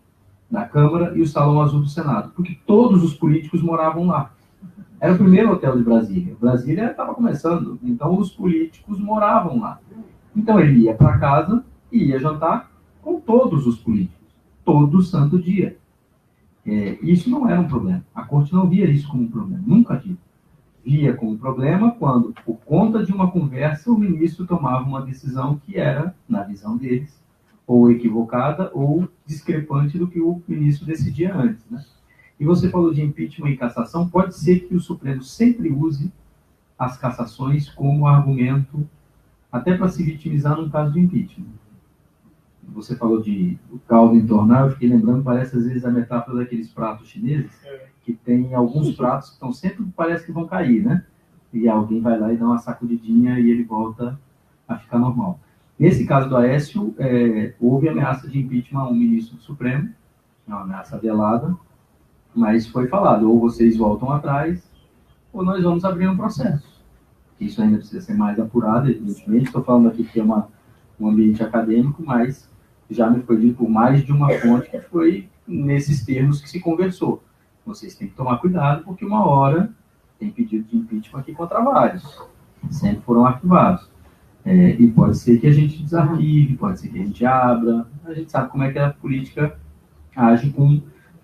da Câmara e o Salão Azul do Senado, porque todos os políticos moravam lá. Era o primeiro hotel de Brasília. Brasília estava começando, então os políticos moravam lá. Então ele ia para casa e ia jantar com todos os políticos, todo santo dia. Isso não era um problema. A corte não via isso como um problema, nunca viu. Via como problema quando, por conta de uma conversa, o ministro tomava uma decisão que era, na visão deles, ou equivocada ou discrepante do que o ministro decidia antes. Né? E você falou de impeachment e cassação, pode ser que o Supremo sempre use as cassações como argumento, até para se vitimizar num caso de impeachment. Você falou de o caldo entornar, eu fiquei lembrando, parece às vezes a metáfora daqueles pratos chineses, que tem alguns pratos que estão sempre, parece que vão cair, né? E alguém vai lá e dá uma sacudidinha e ele volta a ficar normal. Nesse caso do Aécio, houve ameaça de impeachment a um ministro do Supremo, uma ameaça velada, mas foi falado, ou vocês voltam atrás, ou nós vamos abrir um processo. Isso ainda precisa ser mais apurado, evidentemente. Estou falando aqui que é um ambiente acadêmico, mas já me foi dito por mais de uma fonte que foi nesses termos que se conversou. Vocês têm que tomar cuidado, porque uma hora tem pedido de impeachment aqui contra vários. Sempre foram arquivados. E pode ser que a gente desarquive, pode ser que a gente abra. A gente sabe como é que a política age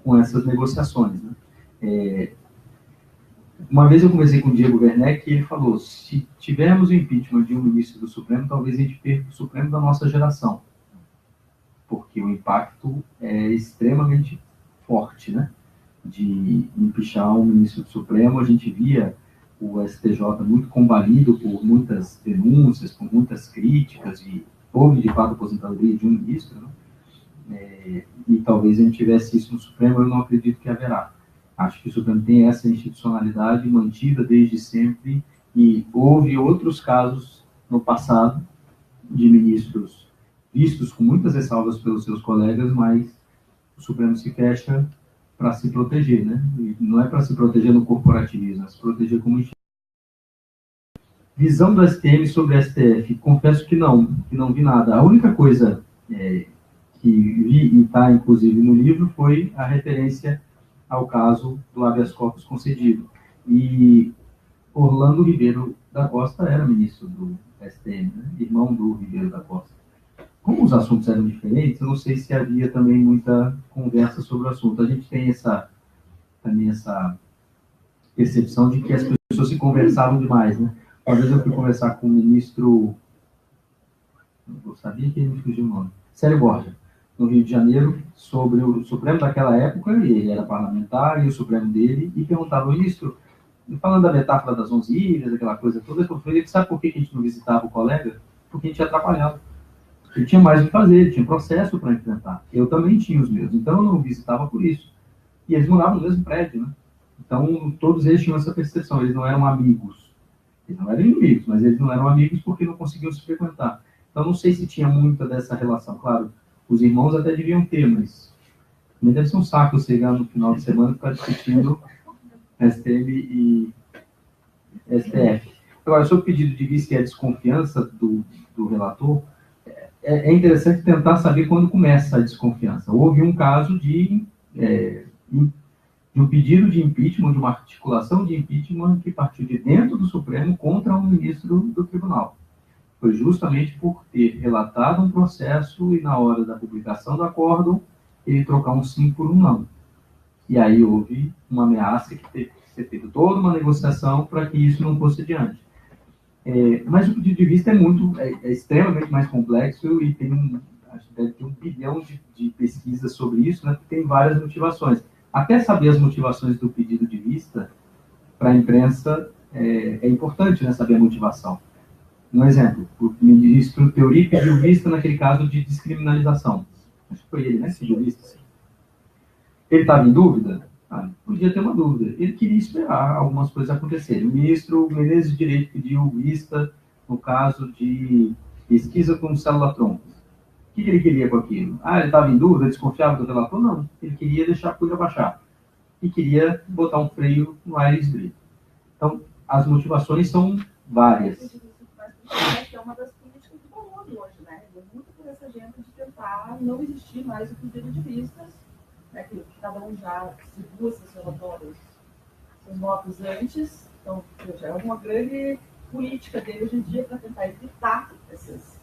com essas negociações. Né? Uma vez eu conversei com o Diego Werneck e ele falou, se tivermos o impeachment de um ministro do Supremo, talvez a gente perca o Supremo da nossa geração. porque o impacto é extremamente forte, né? De empichar um ministro do Supremo. A gente via o STJ muito combalido por muitas denúncias, por muitas críticas, e houve, de fato, a aposentadoria de um ministro, né? E talvez a gente tivesse isso no Supremo, eu não acredito que haverá. Acho que o Supremo tem essa institucionalidade mantida desde sempre, e houve outros casos no passado de ministros vistos com muitas ressalvas pelos seus colegas, mas o Supremo se fecha para se proteger, né? E não é para se proteger no corporativismo, é se proteger como instituição. Visão do STM sobre o STF, confesso que não vi nada. A única coisa que vi, e está inclusive no livro, foi a referência ao caso do habeas corpus concedido. E Orlando Ribeiro da Costa era ministro do STM, né? Irmão do Ribeiro da Costa. Como os assuntos eram diferentes, eu não sei se havia também muita conversa sobre o assunto. A gente tem também essa percepção de que as pessoas se conversavam demais, né? Uma vez eu fui conversar com o ministro, eu sabia que ele me fugiu o nome, Célio Borja, no Rio de Janeiro, sobre o Supremo daquela época, e ele era parlamentar, e o Supremo dele, e perguntava, ministro, falando da metáfora das 11 ilhas, aquela coisa toda, eu falei, sabe por que a gente não visitava o colega? Porque a gente ia atrapalhado. Ele tinha mais o que fazer, ele tinha processo para enfrentar. Eu também tinha os meus, então eu não visitava por isso. E eles moravam no mesmo prédio, né? Então, todos eles tinham essa percepção, eles não eram amigos. Eles não eram inimigos, mas eles não eram amigos porque não conseguiam se frequentar. Então, não sei se tinha muita dessa relação. Claro, os irmãos até deviam ter, mas também deve ser um saco chegar no final de semana e ficar discutindo STM e STF. Agora, sobre o pedido de vista e a desconfiança do relator, é interessante tentar saber quando começa a desconfiança. Houve um caso de um pedido de impeachment, de uma articulação de impeachment que partiu de dentro do Supremo contra um ministro do tribunal. Foi justamente por ter relatado um processo e, na hora da publicação do acórdão, ele trocar um sim por um não. E aí houve uma ameaça que teve que ser feita toda uma negociação para que isso não fosse adiante. Mas o pedido de vista é extremamente mais complexo e acho que deve ter 1 bilhão de pesquisas sobre isso, né, porque tem várias motivações. Até saber as motivações do pedido de vista, para a imprensa, é importante, né, saber a motivação. Um exemplo, o ministro Teori pediu vista naquele caso de descriminalização. Acho que foi ele, né, que pediu vista. Ele estava em dúvida? Podia ter uma dúvida. Ele queria esperar algumas coisas acontecerem. O ministro Menezes de Direito pediu vista no caso de pesquisa com célula-tronco. O que ele queria com aquilo? Ele estava em dúvida, desconfiava do relator? Não. Ele queria deixar a poeira baixar. E queria botar um freio no Aires Brito. Então, as motivações são várias. É uma das políticas do mundo hoje, né? Muito por essa agenda de tentar não existir mais o pedido de vistas, né? Que cada um já segura seus relatórios, seus votos antes. Então, já é uma grande política dele hoje em dia para tentar evitar essas.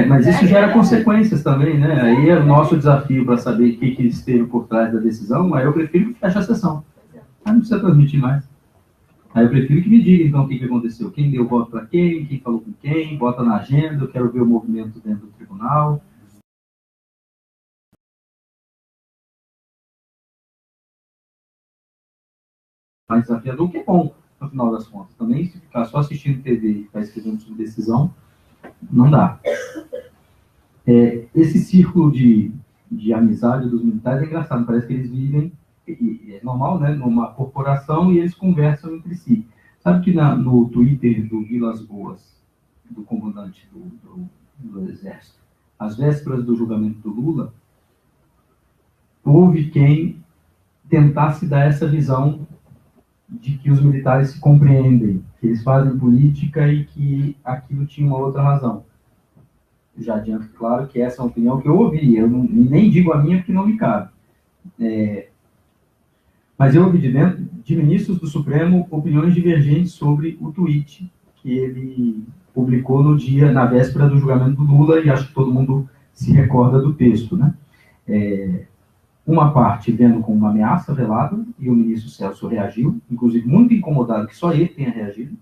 Mas isso gera consequências também, né? Aí é o nosso desafio para saber o que esteve por trás da decisão. Aí eu prefiro que feche a sessão. Aí não precisa transmitir mais. Aí eu prefiro que me diga, então, o que aconteceu. Quem deu voto para quem falou com quem, bota na agenda, eu quero ver o movimento dentro do tribunal. Mais desafiador, que é bom, no final das contas. Também, se ficar só assistindo TV e ficar escrevendo sobre decisão, não dá. Esse círculo de amizade dos militares é engraçado, parece que eles vivem, é normal, né, numa corporação e eles conversam entre si. Sabe que no Twitter do Vilas Boas, do comandante do Exército, às vésperas do julgamento do Lula, houve quem tentasse dar essa visão de que os militares se compreendem, que eles fazem política e que aquilo tinha uma outra razão. Já adianto, claro, que essa é uma opinião que eu ouvi, eu nem digo a minha porque não me cabe. Mas eu ouvi de ministros do Supremo opiniões divergentes sobre o tweet que ele publicou na véspera do julgamento do Lula, e acho que todo mundo se recorda do texto, né? Uma parte vendo como uma ameaça velada, e o ministro Celso reagiu, inclusive muito incomodado que só ele tenha reagido.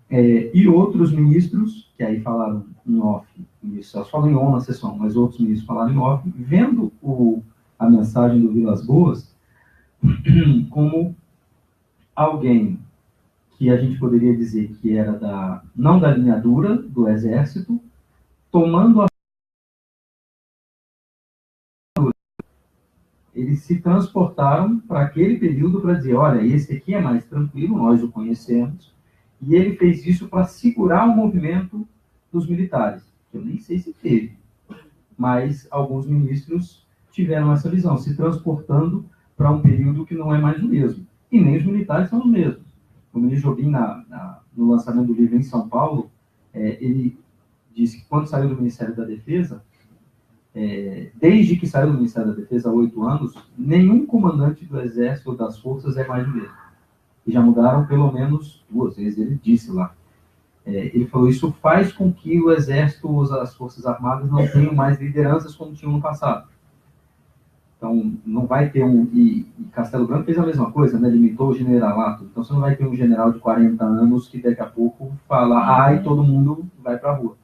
E outros ministros, que aí falaram em off, o ministro Celso falou em on na sessão, mas outros ministros falaram em off, vendo a mensagem do Vilas Boas como alguém que a gente poderia dizer que era não da linha dura do Exército, tomando a... Eles se transportaram para aquele período para dizer, olha, esse aqui é mais tranquilo, nós o conhecemos, e ele fez isso para segurar o movimento dos militares, que eu nem sei se teve, mas alguns ministros tiveram essa visão, se transportando para um período que não é mais o mesmo. E nem os militares são os mesmos. O ministro Jobim, no lançamento do livro em São Paulo, ele disse que quando saiu do Ministério da Defesa, desde que saiu do Ministério da Defesa há 8 anos, nenhum comandante do Exército ou das Forças é mais o mesmo. E já mudaram pelo menos 2 vezes, ele disse lá. Ele falou, isso faz com que o Exército ou as Forças Armadas não tenham mais lideranças como tinham no passado. Então, não vai ter e Castelo Branco fez a mesma coisa, né? Limitou o generalato. Então, você não vai ter um general de 40 anos que daqui a pouco fala, e todo mundo vai para a rua.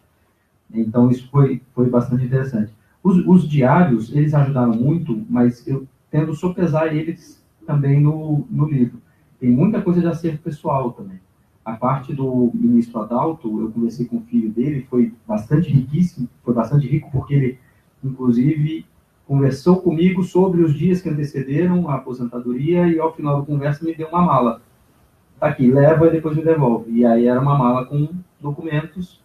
Então, isso foi bastante interessante. Os diários, eles ajudaram muito, mas eu tendo sopesar eles também no livro. Tem muita coisa de acervo pessoal também. A parte do ministro Adalto, eu conversei com o filho dele, foi bastante riquíssimo, foi bastante rico, porque ele, inclusive, conversou comigo sobre os dias que antecederam a aposentadoria e, ao final da conversa, me deu uma mala. Tá aqui, leva e depois me devolve. E aí era uma mala com documentos,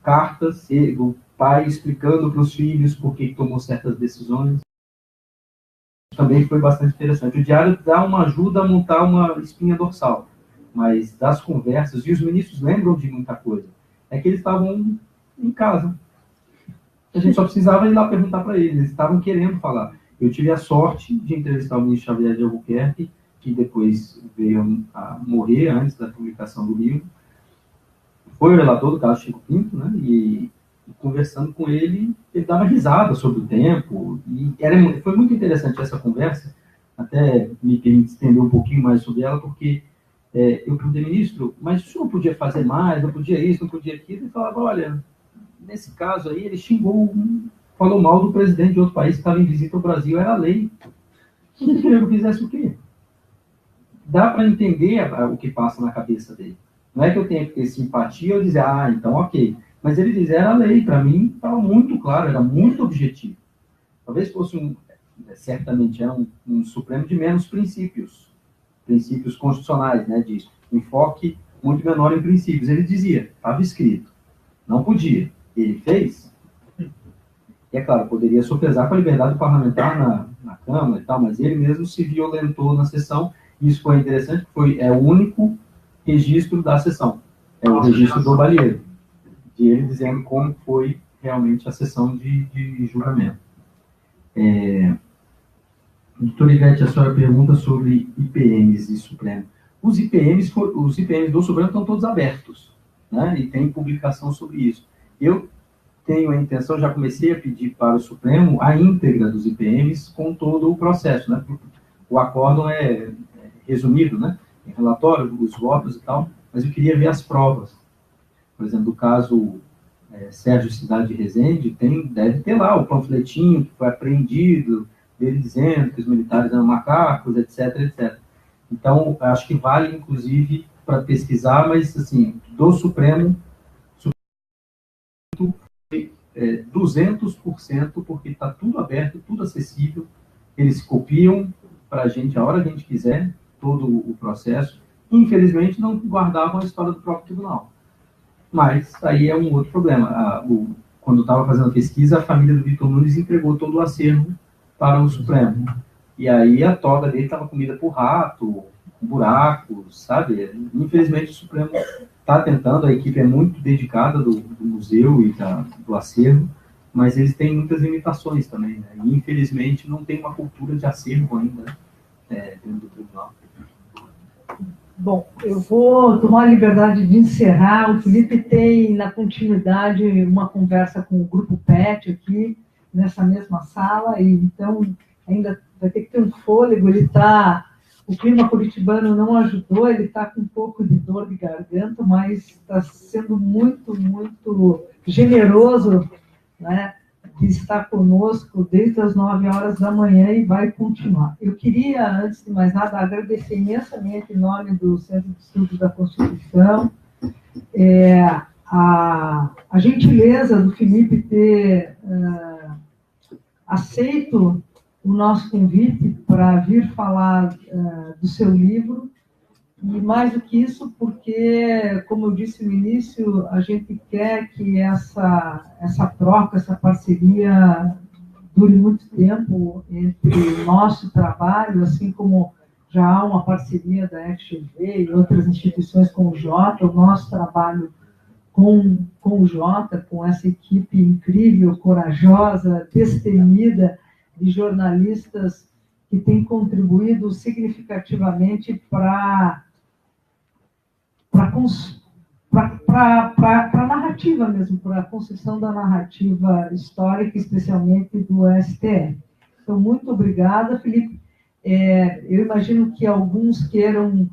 cartas, do pai explicando para os filhos por que tomou certas decisões. Também foi bastante interessante. O diário dá uma ajuda a montar uma espinha dorsal, mas das conversas, e os ministros lembram de muita coisa, é que eles estavam em casa. A gente só precisava ir lá perguntar para eles, eles estavam querendo falar. Eu tive a sorte de entrevistar o ministro Xavier de Albuquerque, que depois veio a morrer antes da publicação do livro. Foi o relator do caso Chico Pinto, né? E conversando com ele, ele dava risada sobre o tempo, e foi muito interessante essa conversa, até me permite estender um pouquinho mais sobre ela, porque eu perguntei, ministro, mas o senhor não podia fazer mais, não podia isso, não podia aquilo? Ele falava, olha, nesse caso aí, ele falou mal do presidente de outro país que estava em visita ao Brasil, era lei. Você queria que eu fizesse o quê? Dá para entender o que passa na cabeça dele. Não é que eu tenha que ter simpatia ou dizer, então ok. Mas ele diz, era lei, para mim estava muito claro, era muito objetivo. Talvez fosse certamente era um Supremo de menos princípios constitucionais, né, de enfoque muito menor em princípios. Ele dizia, estava escrito, não podia. Ele fez. E é claro, poderia sopesar com a liberdade parlamentar na Câmara e tal, mas ele mesmo se violentou na sessão. Isso foi interessante, é o único registro da sessão. É o registro do Balieiro, de ele dizendo como foi realmente a sessão de julgamento. Doutora Ivete, a senhora pergunta sobre IPMs e Supremo. Os IPMs do Supremo estão todos abertos, né? E tem publicação sobre isso. Eu tenho a intenção, já comecei a pedir para o Supremo a íntegra dos IPMs com todo o processo, né? O acórdão é resumido, né? Em relatório, os votos e tal, mas eu queria ver as provas. Por exemplo, do caso Sérgio Cidade de Resende, deve ter lá o panfletinho que foi apreendido, dele dizendo que os militares eram macacos, etc, etc. Então, acho que vale, inclusive, para pesquisar, mas, assim, do Supremo, 200%, porque está tudo aberto, tudo acessível, eles copiam para a gente a hora que a gente quiser, todo o processo. Infelizmente, não guardavam a história do próprio tribunal. Mas aí é um outro problema. Quando estava fazendo a pesquisa, a família do Vitor Nunes entregou todo o acervo para o Supremo. E aí a toga dele estava comida por rato, com buracos, sabe? Infelizmente, o Supremo está tentando, a equipe é muito dedicada do museu e do acervo, mas eles têm muitas limitações também, né? E, infelizmente, não tem uma cultura de acervo ainda, né? Dentro do tribunal. Bom, eu vou tomar a liberdade de encerrar. O Felipe tem, na continuidade, uma conversa com o Grupo PET aqui, nessa mesma sala, e então ainda vai ter que ter um fôlego. O clima curitibano não ajudou, ele está com um pouco de dor de garganta, mas está sendo muito, muito generoso, né, que está conosco desde as 9 horas da manhã e vai continuar. Eu queria, antes de mais nada, agradecer imensamente em nome do Centro de Estudos da Constituição, a gentileza do Felipe ter aceito o nosso convite para vir falar do seu livro, e mais do que isso, porque, como eu disse no início, a gente quer que essa troca, essa parceria dure muito tempo entre o nosso trabalho, assim como já há uma parceria da FGV e outras instituições com o Jota, o nosso trabalho com o Jota, com essa equipe incrível, corajosa, destemida de jornalistas que têm contribuído significativamente para a narrativa mesmo, para a construção da narrativa histórica, especialmente do STF. Então, muito obrigada, Felipe. Eu imagino que alguns queiram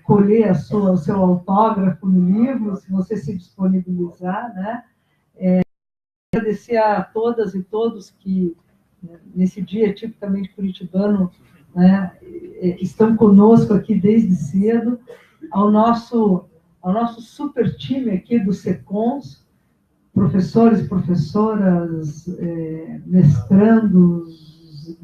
colher o seu autógrafo no livro, se você se disponibilizar, né? Agradecer a todas e todos que, nesse dia tipicamente curitibano, né, estão conosco aqui desde cedo, ao nosso super time aqui do SECONS, professores, professoras, mestrandos,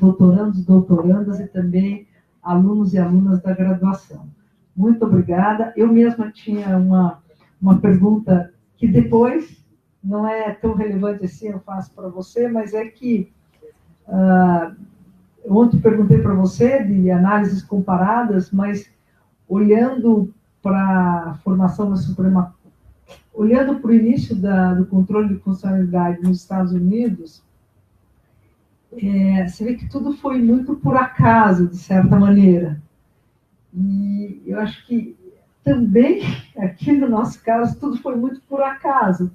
doutorandos, doutorandas e também alunos e alunas da graduação. Muito obrigada. Eu mesma tinha uma pergunta que depois não é tão relevante assim, eu faço para você, mas é que ontem perguntei para você de análises comparadas, mas olhando para a formação da Suprema, olhando para o início do controle de constitucionalidade nos Estados Unidos, você vê que tudo foi muito por acaso, de certa maneira. E eu acho que também, aqui no nosso caso, tudo foi muito por acaso.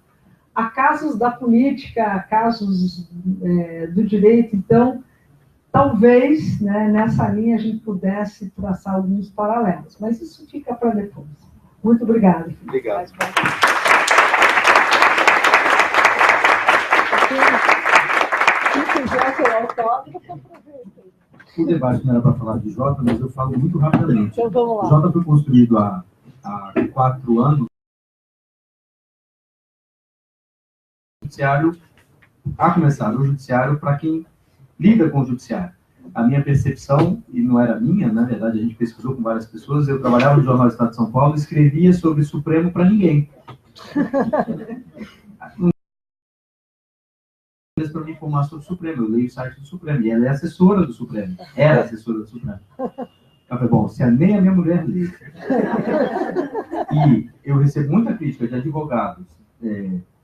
Acasos da política, acasos do direito. Então, talvez, né, nessa linha a gente pudesse traçar alguns paralelos. Mas isso fica para depois. Muito obrigada. Obrigado. Se quiser ser autógrafo, aproveita. O debate não era para falar de Jota, mas eu falo muito rapidamente. Então, vamos lá. O Jota foi construído há 4 anos. O judiciário, a começar no judiciário, para quem lida com o judiciário. A minha percepção, e não era minha, na verdade a gente pesquisou com várias pessoas, eu trabalhava no Jornal do Estado de São Paulo e escrevia sobre o Supremo para ninguém. Para me informar sobre o Supremo, eu leio o site do Supremo, e ela é assessora do Supremo, era assessora do Supremo. Eu falei, bom, se nem a minha mulher lê. E eu recebo muita crítica de advogados,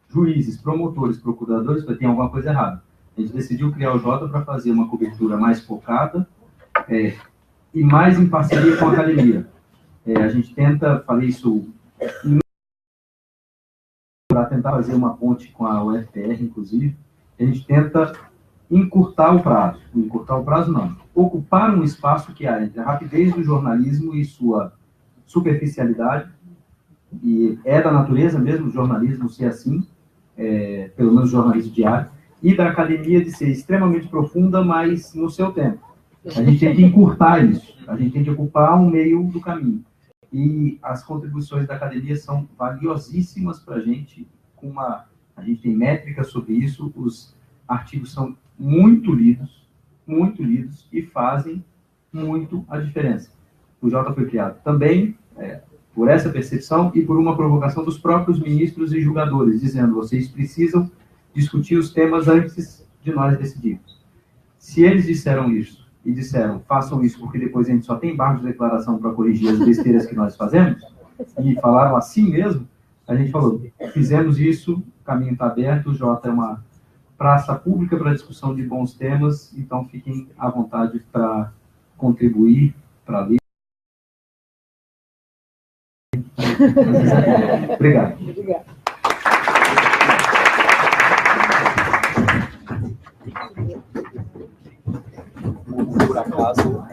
juízes, promotores, procuradores, que tem alguma coisa errada. A gente decidiu criar o Jota para fazer uma cobertura mais focada e mais em parceria com a academia. A gente tenta, falei isso, para tentar fazer uma ponte com a UFPR, inclusive, a gente tenta encurtar o prazo. Encurtar o prazo, não. Ocupar um espaço que há entre a rapidez do jornalismo e sua superficialidade, e é da natureza mesmo o jornalismo ser assim, pelo menos o jornalismo diário, e da academia de ser extremamente profunda, mas no seu tempo. A gente tem que encurtar isso, a gente tem que ocupar um meio do caminho. E as contribuições da academia são valiosíssimas para a gente, a gente tem métricas sobre isso, os artigos são muito lidos e fazem muito a diferença. O Jota foi criado também por essa percepção e por uma provocação dos próprios ministros e julgadores, dizendo, vocês precisam discutir os temas antes de nós decidirmos. Se eles disseram isso e disseram, façam isso porque depois a gente só tem barra de declaração para corrigir as besteiras que nós fazemos, e falaram assim mesmo, a gente falou, fizemos isso, o caminho está aberto, o Jota é uma praça pública para discussão de bons temas, então fiquem à vontade para contribuir, para ler. Obrigado. Obrigada. Por acaso,